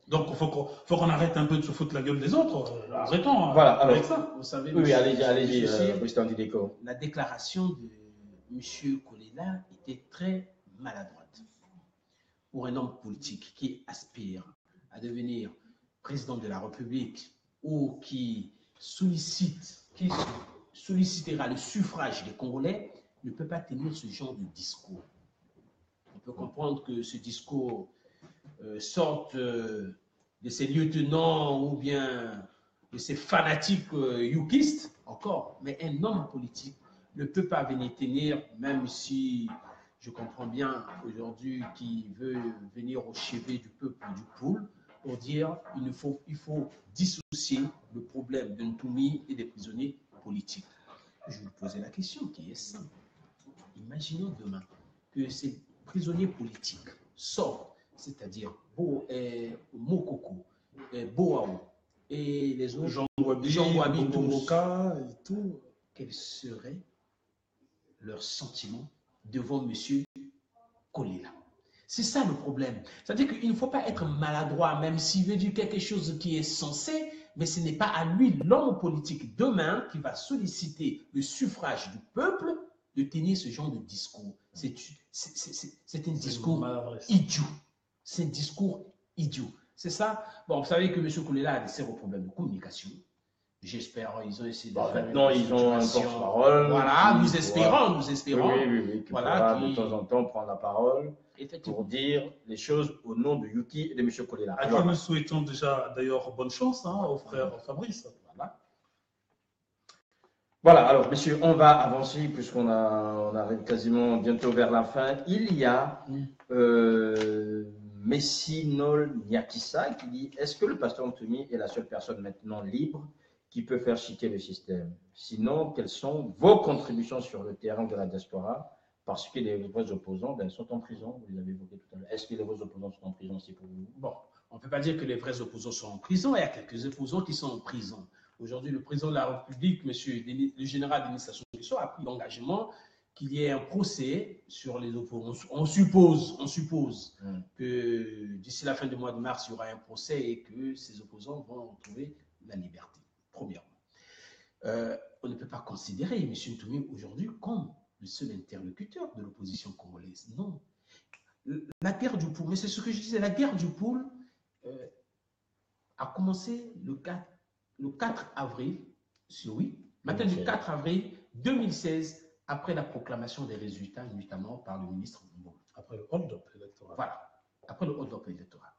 Donc, il faut qu'on arrête un peu de se foutre la gueule des autres. Arrêtons voilà, alors, avec ça. Vous savez, oui, allez-y, Brice Ndideko. La déclaration de M. Kolela était très maladroite. Pour un homme politique qui aspire à devenir président de la République ou qui sollicitera le suffrage des Congolais, ne peut pas tenir ce genre de discours. On peut comprendre que ce discours sorte de ces lieutenants ou bien de ces fanatiques youkistes, encore. Mais un homme politique ne peut pas venir tenir, même si je comprends bien aujourd'hui qu'il veut venir au chevet du peuple du poule, pour dire il faut dissocier le problème de Ntoumi et des prisonniers politiques. Je vais vous poser la question qui est simple. Imaginons demain que ces prisonniers politiques sortent, c'est-à-dire Mokoko, Boao et les autres, Jean Gwabi, et tout. Quel serait leur sentiment devant M. Kolela? C'est ça le problème. C'est-à-dire qu'il ne faut pas être maladroit, même s'il veut dire quelque chose qui est censé, mais ce n'est pas à lui, l'homme politique, demain, qui va solliciter le suffrage du peuple, de tenir ce genre de discours. C'est un discours idiot. C'est un discours idiot. C'est ça. Bon, vous savez que M. Kolela a des sérieux problèmes de communication. J'espère qu'ils ont essayé de faire maintenant, ils ont un porte-parole. Voilà, nous espérons. Oui, voilà, de temps en temps, prendre la parole pour dire les choses au nom de Yuki et de M. Kolela. À qui nous souhaitons déjà, d'ailleurs, bonne chance au frère Fabrice. Voilà, alors, messieurs, on va avancer puisqu'on arrive quasiment bientôt vers la fin. Il y a Messinol Nyakissa qui dit « Est-ce que le pasteur Ntoumi est la seule personne maintenant libre qui peut faire chuter le système? Sinon, quelles sont vos contributions sur le terrain de la diaspora? Parce que les vrais opposants sont en prison, vous l'avez évoqué tout à l'heure. Est-ce que les vrais opposants sont en prison aussi pour vous? » Bon, on ne peut pas dire que les vrais opposants sont en prison. Il y a quelques opposants qui sont en prison. Aujourd'hui, le président de la République, le général Denis Sassou Nguesso, a pris l'engagement qu'il y ait un procès sur les opposants. On suppose que d'ici la fin du mois de mars, il y aura un procès et que ces opposants vont retrouver la liberté, premièrement. On ne peut pas considérer M. Ntoumi aujourd'hui comme le seul interlocuteur de l'opposition congolaise. Non. La guerre du pool, mais c'est ce que je disais, la guerre du pool a commencé le 4 avril, matin du 4 avril 2016, après la proclamation des résultats, notamment par le ministre Mbongo. Après le hold-up électoral. Voilà, après le hold-up électoral.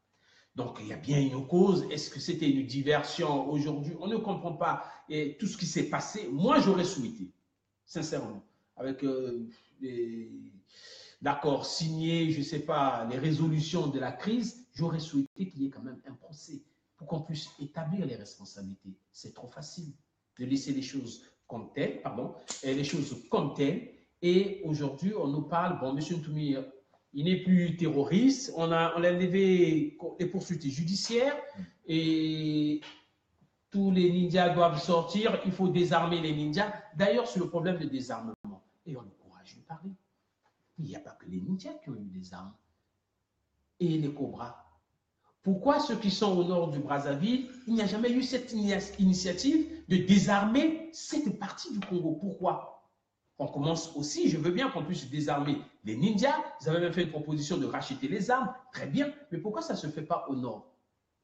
Donc, il y a bien une cause. Est-ce que c'était une diversion aujourd'hui? On ne comprend pas tout ce qui s'est passé. Moi, j'aurais souhaité, sincèrement, avec l'accord signé, je ne sais pas, les résolutions de la crise, j'aurais souhaité qu'il y ait quand même un procès pour qu'on puisse établir les responsabilités. C'est trop facile de laisser les choses comme telles, Et aujourd'hui, on nous parle, bon, M. Ntoumi, il n'est plus terroriste, on a levé les poursuites judiciaires et tous les ninjas doivent sortir, il faut désarmer les ninjas. D'ailleurs, sur le problème de désarmement, et on a le courage de parler. Il n'y a pas que les ninjas qui ont eu des armes et les cobras. Pourquoi ceux qui sont au nord du Brazzaville, il n'y a jamais eu cette initiative de désarmer cette partie du Congo? Pourquoi? On commence aussi, je veux bien qu'on puisse désarmer les ninjas. Vous avez même fait une proposition de racheter les armes, très bien. Mais pourquoi ça ne se fait pas au nord?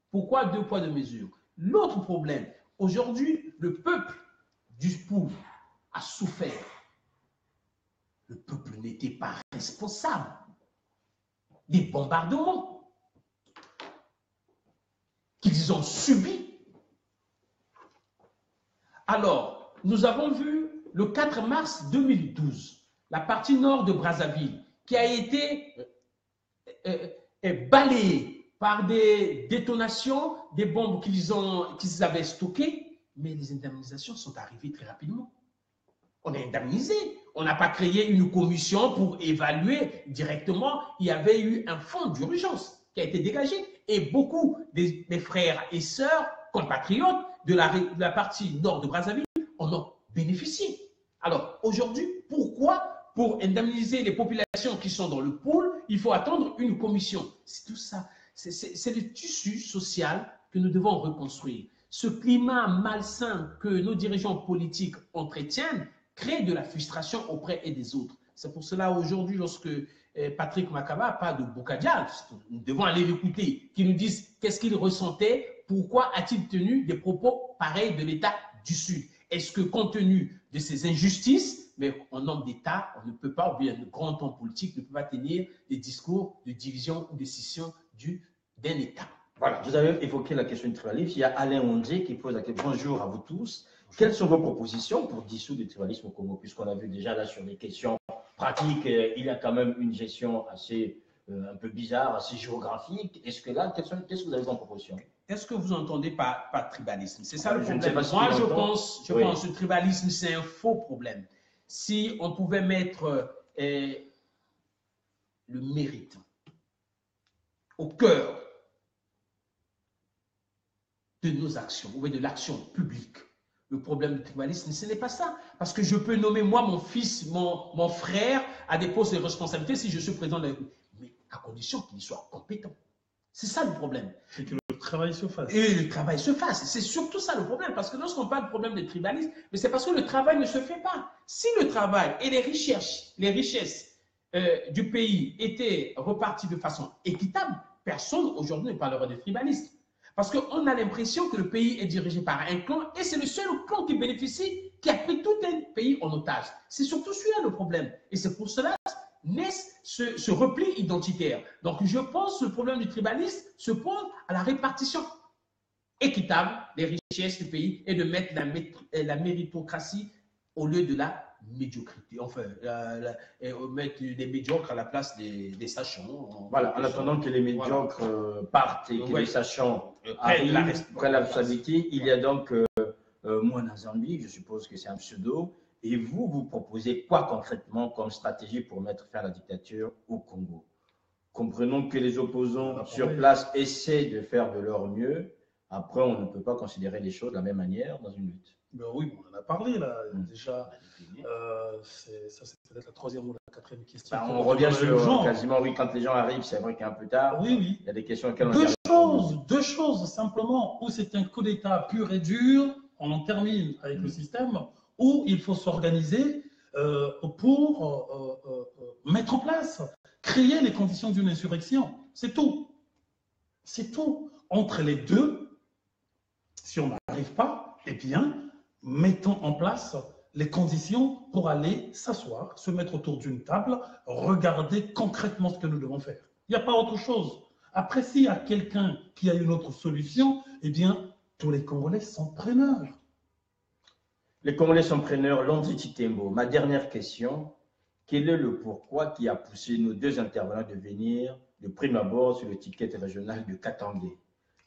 Pourquoi 2 poids 2 mesures? L'autre problème, aujourd'hui, le peuple du Poul a souffert. Le peuple n'était pas responsable des bombardements qu'ils ont subis. Alors, nous avons vu le 4 mars 2012, la partie nord de Brazzaville, qui a été balayée par des détonations, des bombes qu'ils avaient stockées, mais les indemnisations sont arrivées très rapidement. On a indemnisé. On n'a pas créé une commission pour évaluer directement. Il y avait eu un fonds d'urgence qui a été dégagé. Et beaucoup des frères et sœurs, compatriotes de la partie nord de Brazzaville en ont bénéficié. Alors, aujourd'hui, pourquoi, pour indemniser les populations qui sont dans le pôle, il faut attendre une commission? C'est tout ça. C'est le tissu social que nous devons reconstruire. Ce climat malsain que nos dirigeants politiques entretiennent crée de la frustration auprès des autres. C'est pour cela, aujourd'hui, lorsque Patrick Makaba parle de Boukadia, nous devons aller l'écouter, qui nous dise qu'est-ce qu'il ressentait, pourquoi a-t-il tenu des propos pareils de l'État du Sud. Est-ce que compte tenu de ces injustices, mais en homme d'État, on ne peut pas, ou bien un grand homme politique ne peut pas tenir des discours de division ou de scission d'un État. Voilà, vous avez évoqué la question du tribalisme. Il y a Alain Ondé qui pose la question. Bonjour à vous tous. Quelles sont vos propositions pour dissoudre le tribalisme au Congo? Puisqu'on a vu déjà là sur les questions pratiques, il y a quand même une gestion assez un peu bizarre, assez géographique. Est-ce que là, qu'est-ce que vous avez comme proposition? Est-ce que vous entendez par tribalisme? C'est ça le problème. Moi, je pense que le tribalisme, c'est un faux problème. Si on pouvait mettre le mérite au cœur de nos actions, ou de l'action publique, le problème du tribalisme, ce n'est pas ça. Parce que je peux nommer, moi, mon fils, mon frère, à des postes de responsabilité si je suis président de la République. Mais à condition qu'il soit compétent. C'est ça le problème. Et que le travail se fasse. Et le travail se fasse. C'est surtout ça le problème. Parce que lorsqu'on parle de problème de tribalisme, mais c'est parce que le travail ne se fait pas. Si le travail et les richesses du pays étaient repartis de façon équitable, personne aujourd'hui ne parlera de tribalisme. Parce qu'on a l'impression que le pays est dirigé par un clan et c'est le seul clan qui bénéficie, qui a pris tout un pays en otage. C'est surtout celui-là le problème. Et c'est pour cela naît ce repli identitaire. Donc je pense que le problème du tribalisme se pose à la répartition équitable des richesses du pays et de mettre la méritocratie au lieu de la médiocrité. Enfin, mettre des médiocres à la place des sachants. Voilà, en attendant que les médiocres partent et que les sachants prennent la responsabilité, il y a donc Moana Zambi, je suppose que c'est un pseudo, et vous proposez quoi concrètement comme stratégie pour mettre fin à la dictature au Congo? Comprenons que les opposants sur place essaient de faire de leur mieux. Après, on ne peut pas considérer les choses de la même manière dans une lutte. Ben oui, on en a parlé là. Déjà, ça c'est peut-être la troisième ou la quatrième question. Ben, on revient sur quasiment, oui, quand les gens arrivent, c'est vrai qu'il est un peu tard. Oui, oui. Il y a des questions auxquelles on Deux choses simplement, où c'est un coup d'État pur et dur, on en termine avec le système, où il faut s'organiser pour mettre en place, créer les conditions d'une insurrection. C'est tout. C'est tout. Entre les deux, si on n'arrive pas, eh bien, mettons en place les conditions pour aller s'asseoir, se mettre autour d'une table, regarder concrètement ce que nous devons faire. Il n'y a pas autre chose. Après, s'il y a quelqu'un qui a une autre solution, eh bien, tous les Congolais sont preneurs. Les Congolais sont preneurs. Landry Titembo, ma dernière question, quel est le pourquoi qui a poussé nos deux intervenants de venir de prime abord sur le ticket régional de Katangé?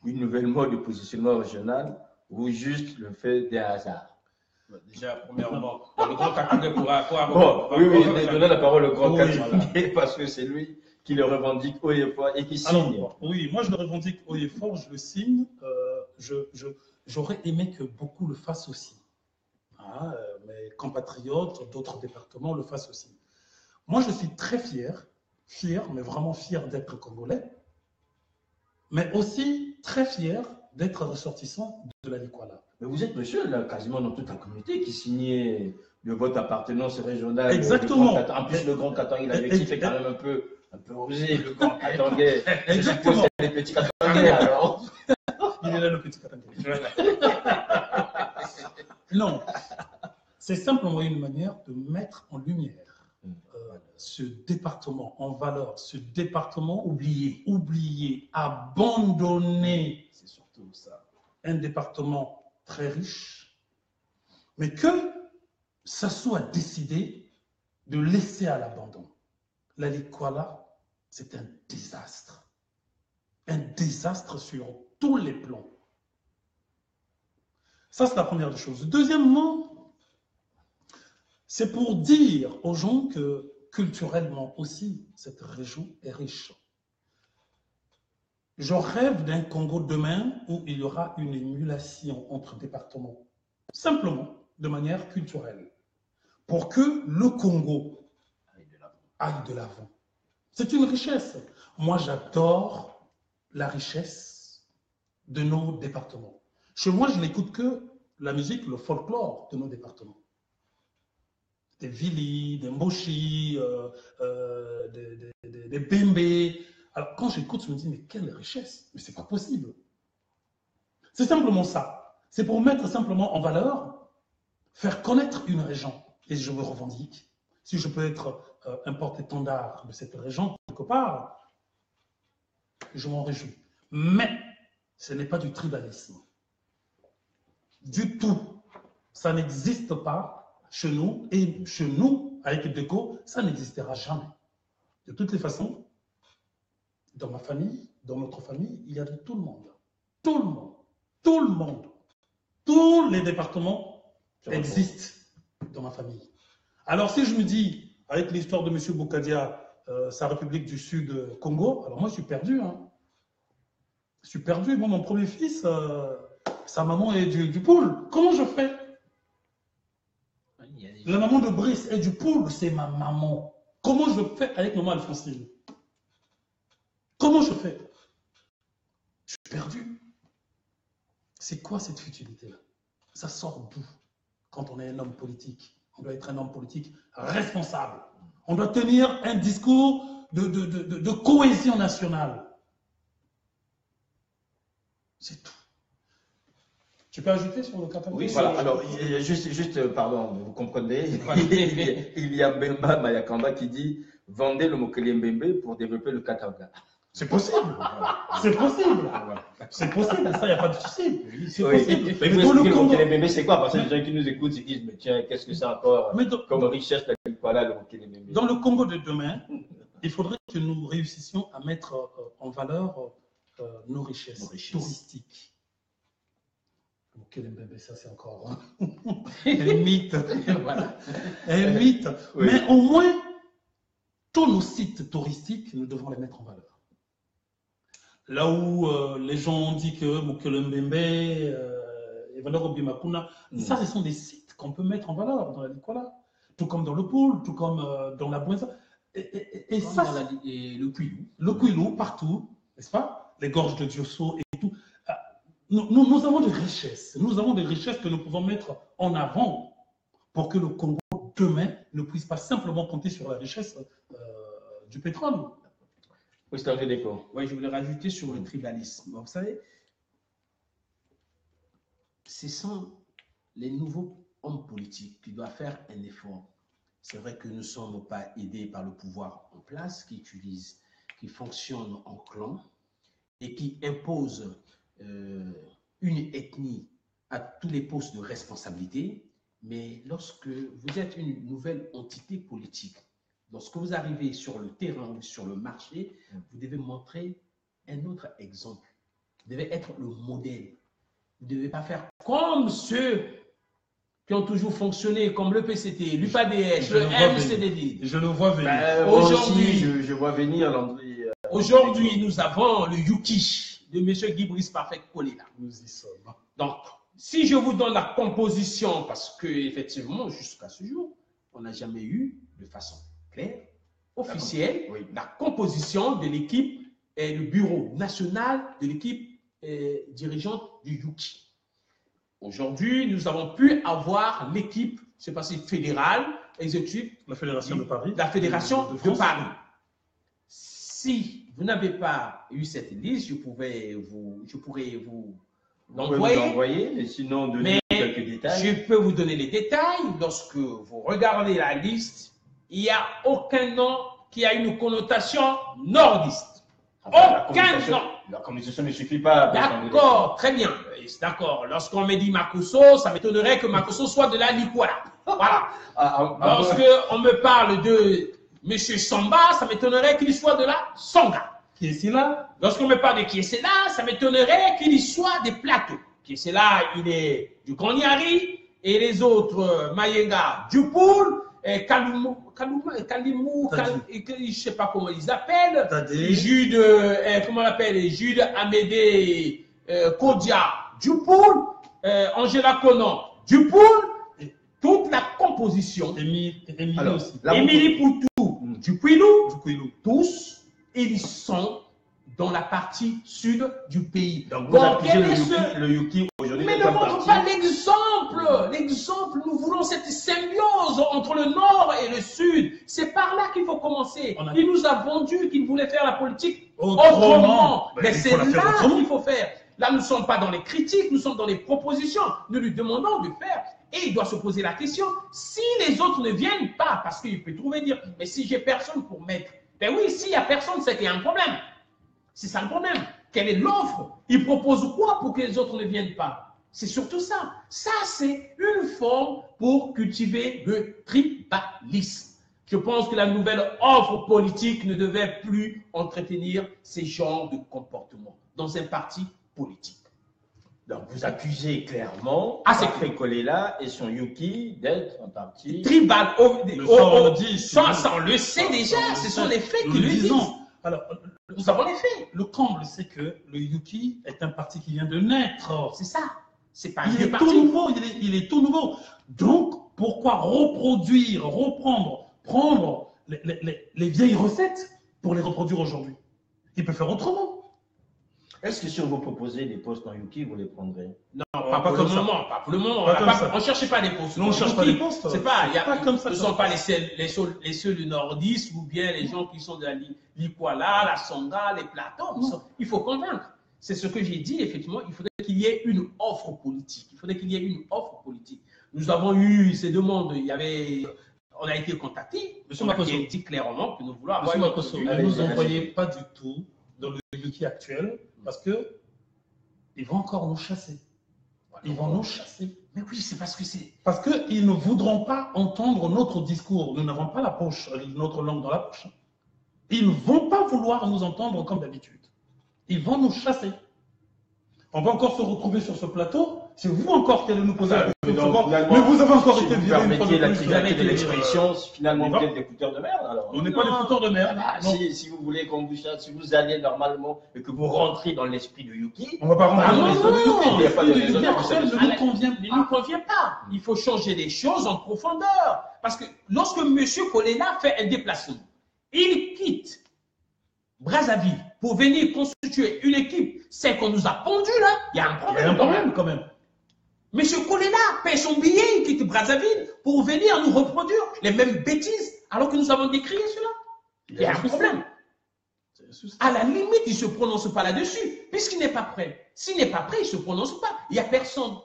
Une nouvelle mode de positionnement régional ou juste le fait des hasards? Déjà, premièrement, le grand Katangé pourra quoi? Oui, donnez la parole au grand Katangé parce que c'est lui qui le revendique haut et fort et qui signe. Alors, oui, moi je le revendique haut et fort, je le signe. J'aurais aimé que beaucoup le fassent aussi. Mes compatriotes d'autres départements le fassent aussi. Moi, je suis très fier, mais vraiment fier d'être congolais, mais aussi très fier d'être ressortissant de la Likwala. Mais vous êtes le seul, là, quasiment dans toute la communauté, qui signait de votre appartenance régionale. Exactement. En plus, le grand Katangé, il avait fait quand même un peu osé, le grand Katangé. Exactement. C'est les petits Katangé, alors. Il est là, le petit Katangé. Non, c'est simplement une manière de mettre en lumière ce département en valeur, ce département oublié, abandonné. C'est surtout ça. Un département très riche, mais que Sassou a décidé de laisser à l'abandon. La Likwala, c'est un désastre sur tous les plans. Ça, c'est la première des choses. Deuxièmement, c'est pour dire aux gens que culturellement aussi, cette région est riche. Je rêve d'un Congo demain où il y aura une émulation entre départements, simplement de manière culturelle, pour que le Congo aille de l'avant. C'est une richesse. Moi, j'adore la richesse de nos départements. Chez moi, je n'écoute que la musique, le folklore de nos départements. Des Vili, des Mboshi, des Bembe. Alors, quand j'écoute, je me dis, mais quelle richesse! Mais c'est pas possible. C'est simplement ça. C'est pour mettre simplement en valeur, faire connaître une région. Et je me revendique. Si je peux être un porte-étendard de cette région, quelque part, je m'en réjouis. Mais ce n'est pas du tribalisme. Du tout. Ça n'existe pas chez nous. Et chez nous, avec Deco, ça n'existera jamais. De toutes les façons, dans ma famille, dans notre famille, il y a de tout le monde. Tout le monde. Tout le monde. Tous les départements existent dans ma famille. Alors si je me dis, avec l'histoire de M. Boukadia, sa République du Sud Congo, alors moi je suis perdu. Je suis perdu. Moi, mon premier fils, sa maman est du Poule. Comment je fais? La maman de Brice est du Poule, c'est ma maman. Comment je fais avec maman Alphonsine? Comment je fais? Je suis perdu. C'est quoi cette futilité-là? Ça sort d'où? Quand on est un homme politique, on doit être un homme politique responsable. On doit tenir un discours de cohésion nationale. C'est tout. Tu peux ajouter sur le Katangé? Oui, voilà. Alors, juste, pardon, vous comprenez, il y a Bemba Mayakamba qui dit « Vendez le Mokele Mbembe pour développer le Katanga ». C'est possible. C'est possible. C'est possible. Ça, il n'y a pas de souci. C'est possible. Mais vous expliquez le Mokele Mbembe, c'est quoi? Parce que les gens qui nous écoutent se disent « Mais tiens, qu'est-ce que c'est encore comme richesse là, le Mokele Mbembe ?» Dans le Congo de demain, il faudrait que nous réussissions à mettre en valeur nos richesses touristiques. Mokele Mbembe, ça c'est encore un mythe. Voilà. Un mythe. Oui. Mais au moins, tous nos sites touristiques, nous devons les mettre en valeur. Là où les gens ont dit que Mokele Mbembe, valeurs Obimakuna. Ça, ce sont des sites qu'on peut mettre en valeur dans la Likola. Tout comme dans le pôle, tout comme dans la Bouenza. Et ça, et le Kouilou. Le Kouilou, partout, n'est-ce pas? Les gorges de Diosso et tout. Nous avons des richesses. Nous avons des richesses que nous pouvons mettre en avant pour que le Congo, demain, ne puisse pas simplement compter sur la richesse du pétrole. Oui, c'est un peu d'accord. Oui, je voulais rajouter sur le tribalisme. Vous savez, ce sont les nouveaux hommes politiques qui doivent faire un effort. C'est vrai que nous ne sommes pas aidés par le pouvoir en place qui fonctionne en clan et qui impose une ethnie à tous les postes de responsabilité. Mais lorsque vous êtes une nouvelle entité politique, lorsque vous arrivez sur le terrain ou sur le marché, vous devez montrer un autre exemple. Vous devez être le modèle. Vous ne devez pas faire comme ceux qui ont toujours fonctionné, comme le PCT, l'UPADS, le MCDD. Je le vois venir. Aujourd'hui, je vois venir Landry. Aujourd'hui, nous avons le Yuki de M. Guy Brice Parfait Kolela. Nous y sommes. Donc, si je vous donne la composition, parce que effectivement, jusqu'à ce jour, on n'a jamais eu de façon claire, officielle, la composition de l'équipe et le bureau national de l'équipe dirigeante du Yuki. Aujourd'hui, nous avons pu avoir l'équipe, c'est passé fédérale, exécutive, la Fédération de Paris. La Fédération de Paris. Si vous n'avez pas eu cette liste, je pourrais vous l'envoyer, mais sinon, donner quelques détails. Je peux vous donner les détails. Lorsque vous regardez la liste, il n'y a aucun nom qui a une connotation nordiste. Aucun nom. La communication ne suffit pas. D'accord, très bien. D'accord. Lorsqu'on me dit Makosso, ça m'étonnerait que Makosso soit de la Likwala. Voilà. Lorsqu'on me parle de M. Samba, ça m'étonnerait qu'il soit de la Songa. Qui est ici là? Lorsqu'on me parle de qui est là, ça m'étonnerait qu'il y soit des plateaux. Qui est là, il est du Konyari et les autres Mayenga du Poul, Kalimou, je ne sais pas comment ils appellent, Jude, comment on l'appelle, Jude Amédée Kodia du Poul, Angela Conan du Poul, toute la composition. Émilie Poutou du Kouilou, tous, ils sont dans la partie sud du pays. Donc vous accusez le Yuki aujourd'hui. Mais ne montre pas l'exemple. L'exemple, nous voulons cette symbiose entre le nord et le sud. C'est par là qu'il faut commencer. Il nous a vendu qu'il voulait faire la politique autrement. Mais c'est là qu'il faut faire. Là, nous ne sommes pas dans les critiques, nous sommes dans les propositions. Nous lui demandons de faire. Et il doit se poser la question, si les autres ne viennent pas, parce qu'il peut trouver dire, mais si j'ai personne pour mettre, ben oui, s'il n'y a personne, c'est qu'il y a un problème. C'est ça le problème. Quelle est l'offre? Il propose quoi pour que les autres ne viennent pas? C'est surtout ça. Ça, c'est une forme pour cultiver le tribalisme. Je pense que la nouvelle offre politique ne devait plus entretenir ces genres de comportements dans un parti politique. Donc, vous accusez clairement Parfait Kolela et son Yuki d'être un parti tribal. Ça, on le sait déjà. Ce sont les faits qui le disent. Alors, nous avons les faits. Le comble, c'est que le Yuki est un parti qui vient de naître. C'est ça. C'est pas il est tout nouveau. Il est tout nouveau. Donc, pourquoi prendre les vieilles recettes pour les reproduire aujourd'hui? Il peut faire autrement. Est-ce que si on vous proposait des postes en Yuki, vous les prendrez? Non, pas pour le moment. Pas pour le moment. On ne cherche pas des postes. Non, on ne cherche pas des postes. C'est pas, comme ça. Ce ne sont pas les seuls du nordistes ou bien les gens qui sont de la Likwala, la Songa, les plateaux. Il faut convaincre. C'est ce que j'ai dit, effectivement. Il faudrait qu'il y ait une offre politique. Nous avons eu ces demandes. On a été contactés. Monsieur Makosso, qui a dit clairement que nous voulons avoir. Monsieur Makosso, ne nous envoyez pas du tout dans le Yuki actuel. Parce qu'ils vont encore nous chasser. Ils vont nous chasser. Mais oui, c'est parce que c'est... Parce qu'ils ne voudront pas entendre notre discours. Nous n'avons pas notre langue dans la poche. Ils ne vont pas vouloir nous entendre comme d'habitude. Ils vont nous chasser. On va encore se retrouver sur ce plateau C'est vous encore qui allez nous poser la question. Mais vous avez encore été viré une fois de plus. Vous permettez l'expression, finalement, vous êtes des fouteurs de merde. Alors. On n'est pas des fouteurs de merde. Si vous voulez qu'on vous chasse, si vous allez normalement et que vous rentrez dans l'esprit de Yuki. On ne va pas rentrer dans l'esprit de Yuki. Il n'y a pas de raison. Il ne nous convient pas. Il faut changer les choses en profondeur. Parce que lorsque M. Kolela fait un déplacement, il quitte Brazzaville pour venir constituer une équipe, c'est qu'on nous a pondu là, il y a un problème. Il y a un problème quand même. Monsieur Kolela paie son billet, il quitte Brazzaville pour venir nous reproduire les mêmes bêtises alors que nous avons décrié cela. Il y a un problème. À la limite, il ne se prononce pas là-dessus, puisqu'il n'est pas prêt. S'il n'est pas prêt, il ne se prononce pas. Il n'y a personne.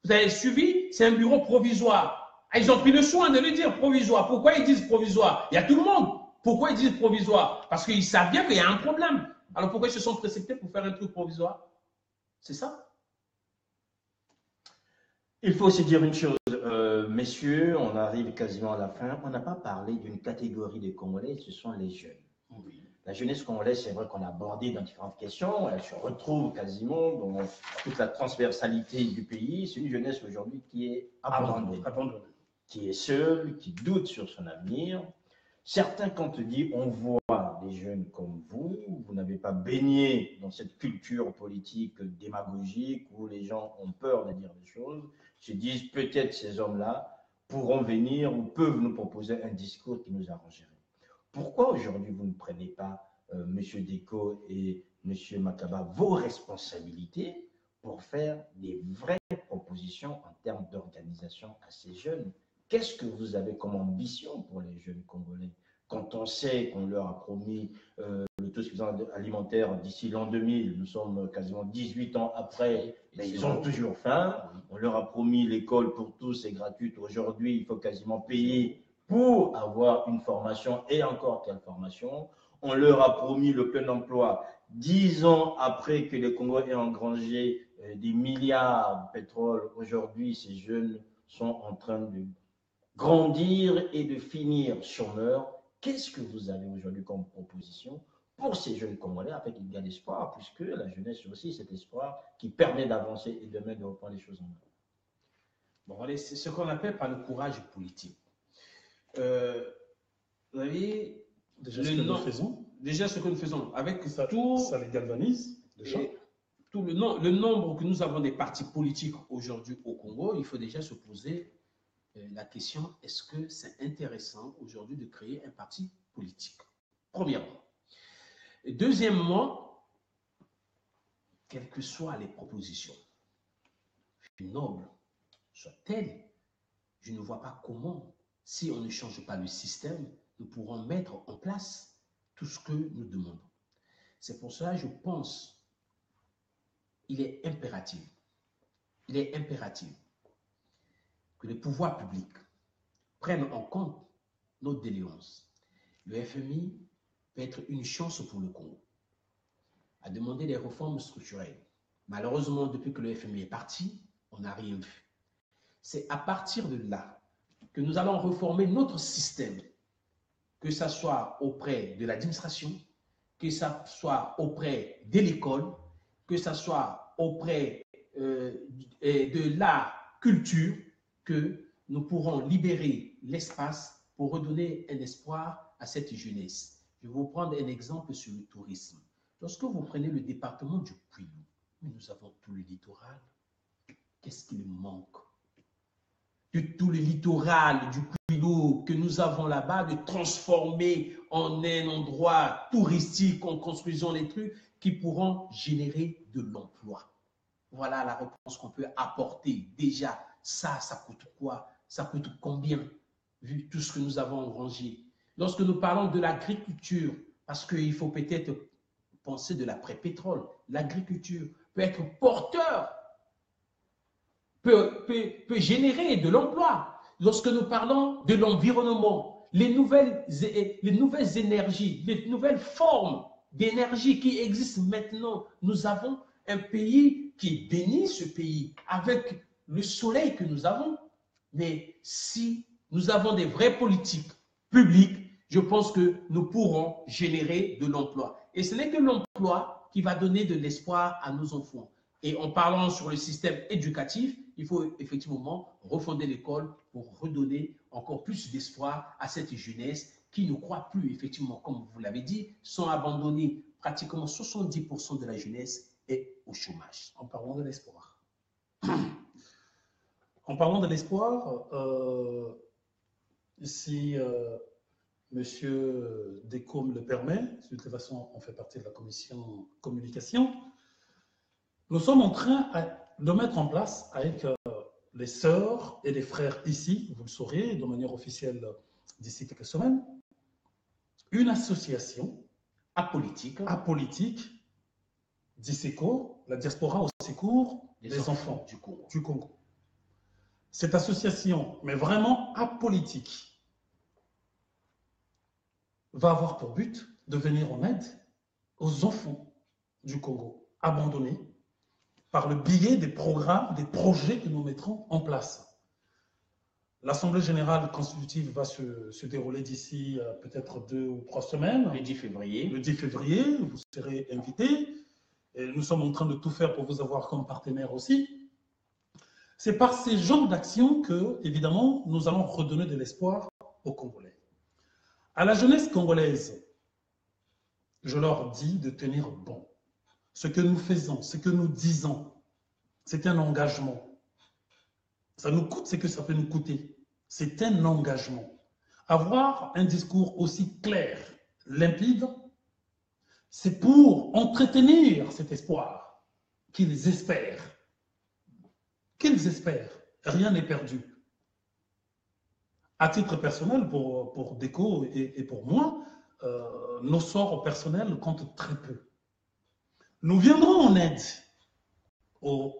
Vous avez suivi, c'est un bureau provisoire. Ils ont pris le soin de le dire provisoire. Pourquoi ils disent provisoire? Il y a tout le monde. Pourquoi ils disent provisoire? Parce qu'ils savent bien qu'il y a un problème. Alors pourquoi ils se sont précipités pour faire un truc provisoire? C'est ça. Il faut aussi dire une chose, messieurs, on arrive quasiment à la fin. On n'a pas parlé d'une catégorie de Congolais, ce sont les jeunes. Oui. La jeunesse congolaise, c'est vrai qu'on a abordé dans différentes questions, elle se retrouve quasiment dans toute la transversalité du pays. C'est une jeunesse aujourd'hui qui est abandonnée, qui est seule, qui doute sur son avenir. Certains, quand on dit, on voit des jeunes comme vous, vous n'avez pas baigné dans cette culture politique démagogique où les gens ont peur de dire des choses, se disent peut-être ces hommes-là pourront venir ou peuvent nous proposer un discours qui nous arrangerait. Pourquoi aujourd'hui vous ne prenez pas, M. Deko et M. Makaba, vos responsabilités pour faire des vraies propositions en termes d'organisation à ces jeunes? Qu'est-ce que vous avez comme ambition pour les jeunes Congolais? Quand on sait qu'on leur a promis l'autosuffisance alimentaire d'ici l'an 2000, nous sommes quasiment 18 ans après, mais ils ont toujours faim. On leur a promis l'école pour tous, c'est gratuit. Aujourd'hui, il faut quasiment payer pour avoir une formation et encore quelle formation. On leur a promis le plein emploi 10 ans après que les Congolais aient engrangé des milliards de pétrole. Aujourd'hui, ces jeunes sont en train de grandir et de finir chômeurs. Qu'est-ce que vous avez aujourd'hui comme proposition pour ces jeunes Congolais avec il y a l'espoir, puisque la jeunesse est aussi cet espoir qui permet d'avancer et demain de reprendre les choses en main? Bon, allez, c'est ce qu'on appelle par le courage politique. Vous voyez, déjà ce que nous faisons. Déjà ce que nous faisons. Avec ça les galvanise. Tout le nombre que nous avons des partis politiques aujourd'hui au Congo, il faut déjà se poser la question, est-ce que c'est intéressant aujourd'hui de créer un parti politique? Premièrement. Et deuxièmement, quelles que soient les propositions, nobles soient-elles, je ne vois pas comment, si on ne change pas le système, nous pourrons mettre en place tout ce que nous demandons. C'est pour cela que je pense qu'il est impératif que les pouvoirs publics prennent en compte notre déliance. Le FMI peut être une chance pour le Congo à demander des réformes structurelles. Malheureusement, depuis que le FMI est parti, on n'a rien vu. C'est à partir de là que nous allons réformer notre système, que ce soit auprès de l'administration, que ce soit auprès de l'école, que ce soit auprès de la culture, que nous pourrons libérer l'espace pour redonner un espoir à cette jeunesse. Je vais vous prendre un exemple sur le tourisme. Lorsque vous prenez le département du Kwilu, nous avons tout le littoral. Qu'est-ce qu'il manque? De tout le littoral du Kwilu que nous avons là-bas, de transformer en un endroit touristique en construisant les trucs qui pourront générer de l'emploi. Voilà la réponse qu'on peut apporter. Déjà, ça coûte quoi? Ça coûte combien, vu tout ce que nous avons engrangé? Lorsque nous parlons de l'agriculture, parce qu'il faut peut-être penser de l'après-pétrole, l'agriculture peut être porteur, peut générer de l'emploi. Lorsque nous parlons de l'environnement, les nouvelles énergies, les nouvelles formes d'énergie qui existent maintenant, nous avons un pays qui est béni, ce pays, avec le soleil que nous avons. Mais si nous avons des vraies politiques publiques, je pense que nous pourrons générer de l'emploi. Et ce n'est que l'emploi qui va donner de l'espoir à nos enfants. Et en parlant sur le système éducatif, il faut effectivement refonder l'école pour redonner encore plus d'espoir à cette jeunesse qui ne croit plus, effectivement, comme vous l'avez dit, sont abandonnés. Pratiquement 70% de la jeunesse est au chômage. En parlant de l'espoir. En parlant de l'espoir, si Monsieur Deco me le permet, de toute façon, on fait partie de la commission communication, nous sommes en train de mettre en place avec les sœurs et les frères ici, vous le saurez de manière officielle d'ici quelques semaines, une association apolitique d'ISECO, la diaspora au secours des enfants du Congo. Cette association, mais vraiment apolitique, va avoir pour but de venir en aide aux enfants du Congo abandonnés par le biais des programmes, des projets que nous mettrons en place. L'Assemblée générale constitutive va se dérouler d'ici peut-être 2 ou 3 semaines. Le 10 février. Le 10 février, vous serez invités. Et nous sommes en train de tout faire pour vous avoir comme partenaire aussi. C'est par ces genres d'actions que, évidemment, nous allons redonner de l'espoir aux Congolais. À la jeunesse congolaise, je leur dis de tenir bon. Ce que nous faisons, ce que nous disons, c'est un engagement. Ça nous coûte ce que ça peut nous coûter. C'est un engagement. Avoir un discours aussi clair, limpide, c'est pour entretenir cet espoir qu'ils espèrent. Qu'ils espèrent. Rien n'est perdu. À titre personnel, pour Deco et pour moi, nos sorts personnels comptent très peu. Nous viendrons en aide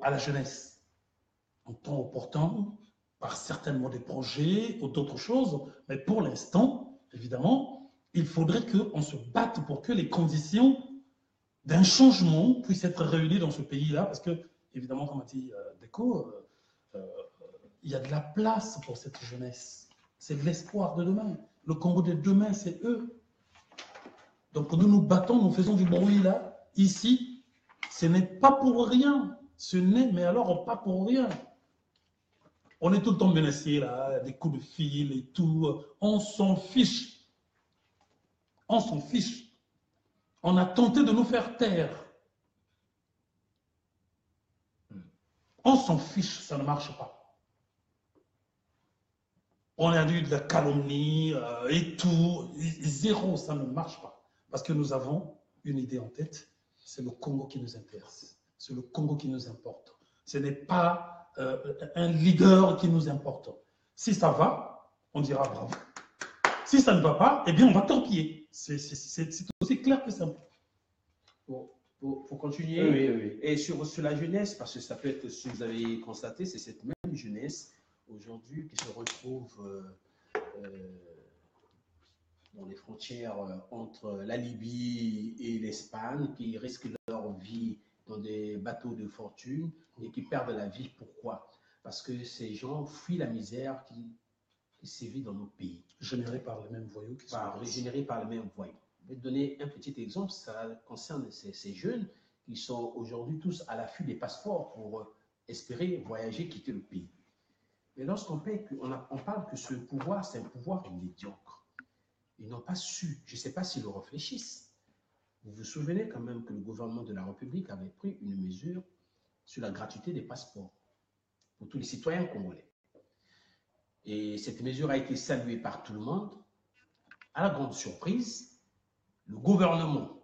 à la jeunesse, en temps opportun, par certainement des projets ou d'autres choses, mais pour l'instant, évidemment, il faudrait qu'on se batte pour que les conditions d'un changement puissent être réunies dans ce pays-là, parce que, évidemment, comme a dit Deco, il y a de la place pour cette jeunesse. C'est de l'espoir de demain. Le Congo de demain, c'est eux. Donc nous nous battons, nous faisons du bruit là, ici. Ce n'est pas pour rien. Ce n'est, mais alors, pas pour rien. On est tout le temps menacés là, des coups de fil et tout. On s'en fiche. On s'en fiche. On a tenté de nous faire taire. On s'en fiche, ça ne marche pas. On a eu de la calomnie et tout. Zéro, ça ne marche pas. Parce que nous avons une idée en tête, c'est le Congo qui nous intéresse. C'est le Congo qui nous importe. Ce n'est pas un leader qui nous importe. Si ça va, on dira bravo. Si ça ne va pas, eh bien on va torpiller. C'est aussi clair que ça. Pour continuer, oui. Et sur la jeunesse, parce que ça peut être, si vous avez constaté, c'est cette même jeunesse aujourd'hui qui se retrouve dans les frontières entre la Libye et l'Espagne, qui risquent leur vie dans des bateaux de fortune et qui perdent la vie. Pourquoi? Parce que ces gens fuient la misère qui sévit dans nos pays. Générés par les mêmes voyous. Générés par les mêmes voyous. Je vais te donner un petit exemple, ça concerne ces jeunes qui sont aujourd'hui tous à l'affût des passeports pour espérer voyager, quitter le pays. Mais lorsqu'on parle que ce pouvoir, c'est un pouvoir médiocre. Ils n'ont pas su, je ne sais pas s'ils le réfléchissent. Vous vous souvenez quand même que le gouvernement de la République avait pris une mesure sur la gratuité des passeports pour tous les citoyens congolais. Et cette mesure a été saluée par tout le monde. À la grande surprise, le gouvernement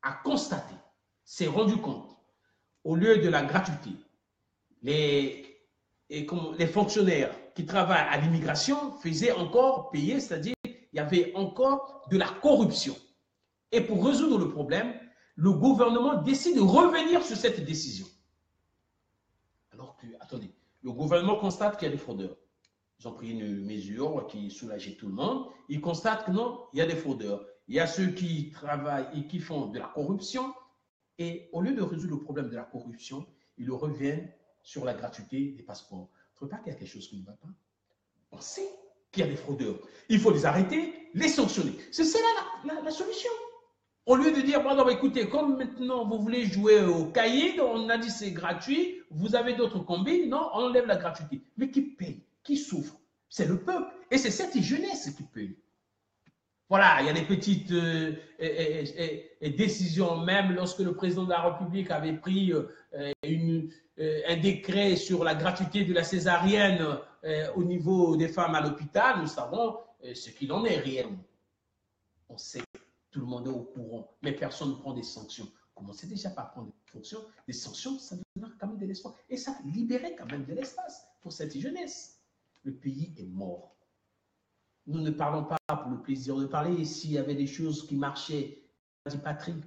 a constaté, s'est rendu compte, au lieu de la gratuité, les fonctionnaires qui travaillent à l'immigration faisaient encore payer, c'est-à-dire il y avait encore de la corruption. Et pour résoudre le problème, le gouvernement décide de revenir sur cette décision. Alors que, attendez, le gouvernement constate qu'il y a des fraudeurs. Ils ont pris une mesure qui soulageait tout le monde. Ils constatent que non, il y a des fraudeurs. Il y a ceux qui travaillent et qui font de la corruption. Et au lieu de résoudre le problème de la corruption, ils reviennent sur la gratuité des passeports. Vous ne trouvez pas qu'il y a quelque chose qui ne va pas? On sait qu'il y a des fraudeurs. Il faut les arrêter, les sanctionner. C'est cela la solution. Au lieu de dire, bon, non, écoutez, comme maintenant vous voulez jouer au caïd, on a dit c'est gratuit, vous avez d'autres combines, non, on enlève la gratuité. Mais qui paye? Qui souffre? C'est le peuple. Et c'est cette jeunesse qui paye. Voilà, il y a des petites décisions, même lorsque le président de la République avait pris un décret sur la gratuité de la césarienne au niveau des femmes à l'hôpital, nous savons ce qu'il en est réellement. On sait, tout le monde est au courant, mais personne ne prend des sanctions. Commencez déjà par prendre des sanctions, ça donnera quand même de l'espoir. Et ça libérait quand même de l'espace pour cette jeunesse. Le pays est mort. Nous ne parlons pas pour le plaisir de parler. S'il y avait des choses qui marchaient, dit Patrick.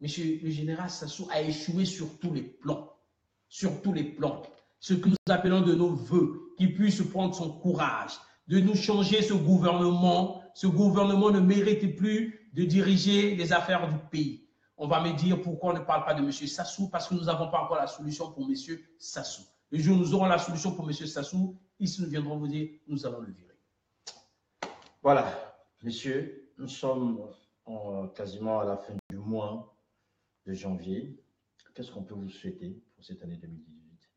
Monsieur le général Sassou a échoué sur tous les plans. Sur tous les plans. Ce que nous appelons de nos voeux, qu'il puisse prendre son courage, de nous changer ce gouvernement. Ce gouvernement ne mérite plus de diriger les affaires du pays. On va me dire pourquoi on ne parle pas de monsieur Sassou, parce que nous n'avons pas encore la solution pour monsieur Sassou. Le jour où nous aurons la solution pour monsieur Sassou, ici nous viendrons vous dire, nous allons le virer. Voilà, messieurs, nous sommes quasiment à la fin du mois de janvier. Qu'est-ce qu'on peut vous souhaiter pour cette année 2018?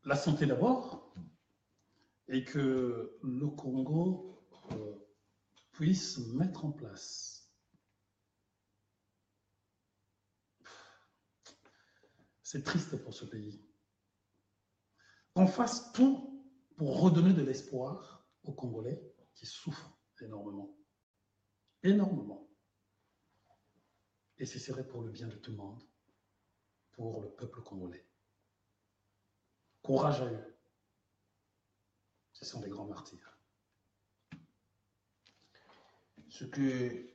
La santé d'abord, et que le Congo puisse mettre en place. C'est triste pour ce pays. Qu'on fasse tout pour redonner de l'espoir aux Congolais qui souffrent énormément. Énormément. Et ce serait pour le bien de tout le monde, pour le peuple congolais. Courage à eux. Ce sont des grands martyrs. Ce que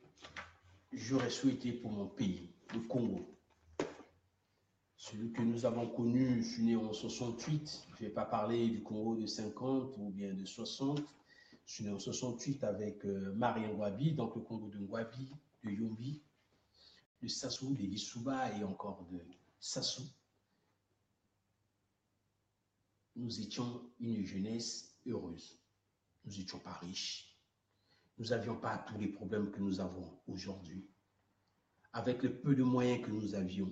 j'aurais souhaité pour mon pays, le Congo, celui que nous avons connu, je suis né en 68, je ne vais pas parler du Congo de 50 ou bien de 60, je suis né en 68 avec Marie Ngouabi, donc le Congo de Ngouabi, de Yombi, de Sassou, de Lissouba et encore de Sassou. Nous étions une jeunesse heureuse. Nous n'étions pas riches. Nous n'avions pas tous les problèmes que nous avons aujourd'hui. Avec le peu de moyens que nous avions,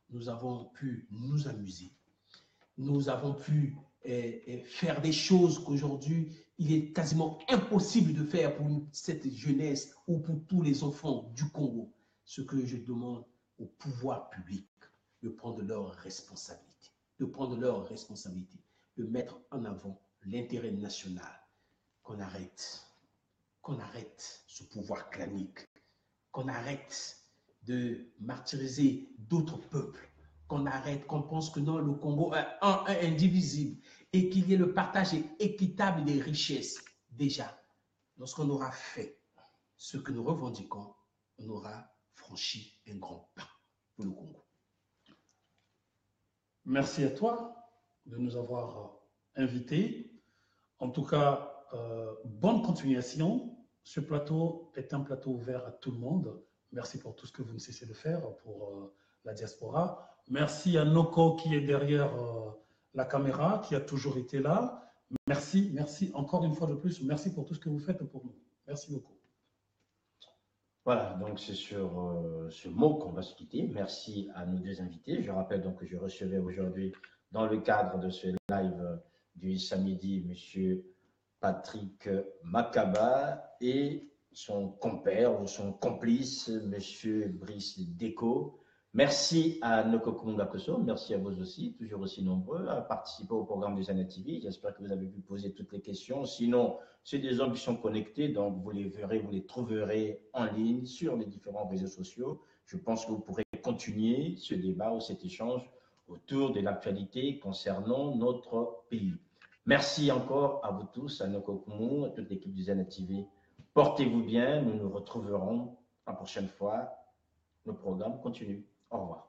nous avons pu nous amuser. Nous avons pu faire des choses qu'aujourd'hui, il est quasiment impossible de faire pour cette jeunesse ou pour tous les enfants du Congo. Ce que je demande au pouvoir public, de prendre leurs responsabilités, de mettre en avant l'intérêt national, qu'on arrête ce pouvoir clanique, qu'on arrête de martyriser d'autres peuples, qu'on pense que non, le Congo est indivisible et qu'il y ait le partage équitable des richesses. Déjà, lorsqu'on aura fait ce que nous revendiquons, on aura franchi un grand pas pour le Congo. Merci à toi de nous avoir invités. En tout cas, bonne continuation. Ce plateau est un plateau ouvert à tout le monde. Merci pour tout ce que vous ne cessez de faire pour la diaspora. Merci à Noko qui est derrière la caméra, qui a toujours été là. Merci, merci encore une fois de plus. Merci pour tout ce que vous faites pour nous. Merci beaucoup. Voilà, donc c'est sur ce mot qu'on va se quitter. Merci à nos deux invités. Je rappelle donc que je recevais aujourd'hui, dans le cadre de ce live du samedi, M. Patrick Makaba et son compère ou son complice, M. Brice Déco. Merci à Nkokunga Kosso, merci à vous aussi, toujours aussi nombreux, à participer au programme de Zanet TV. J'espère que vous avez pu poser toutes les questions. Sinon, c'est des hommes qui sont connectés, donc vous les verrez, vous les trouverez en ligne sur les différents réseaux sociaux. Je pense que vous pourrez continuer ce débat ou cet échange autour de l'actualité concernant notre pays. Merci encore à vous tous, à Nkokunga, à toute l'équipe du Zanet TV. Portez-vous bien, nous nous retrouverons la prochaine fois. Le programme continue. Au revoir.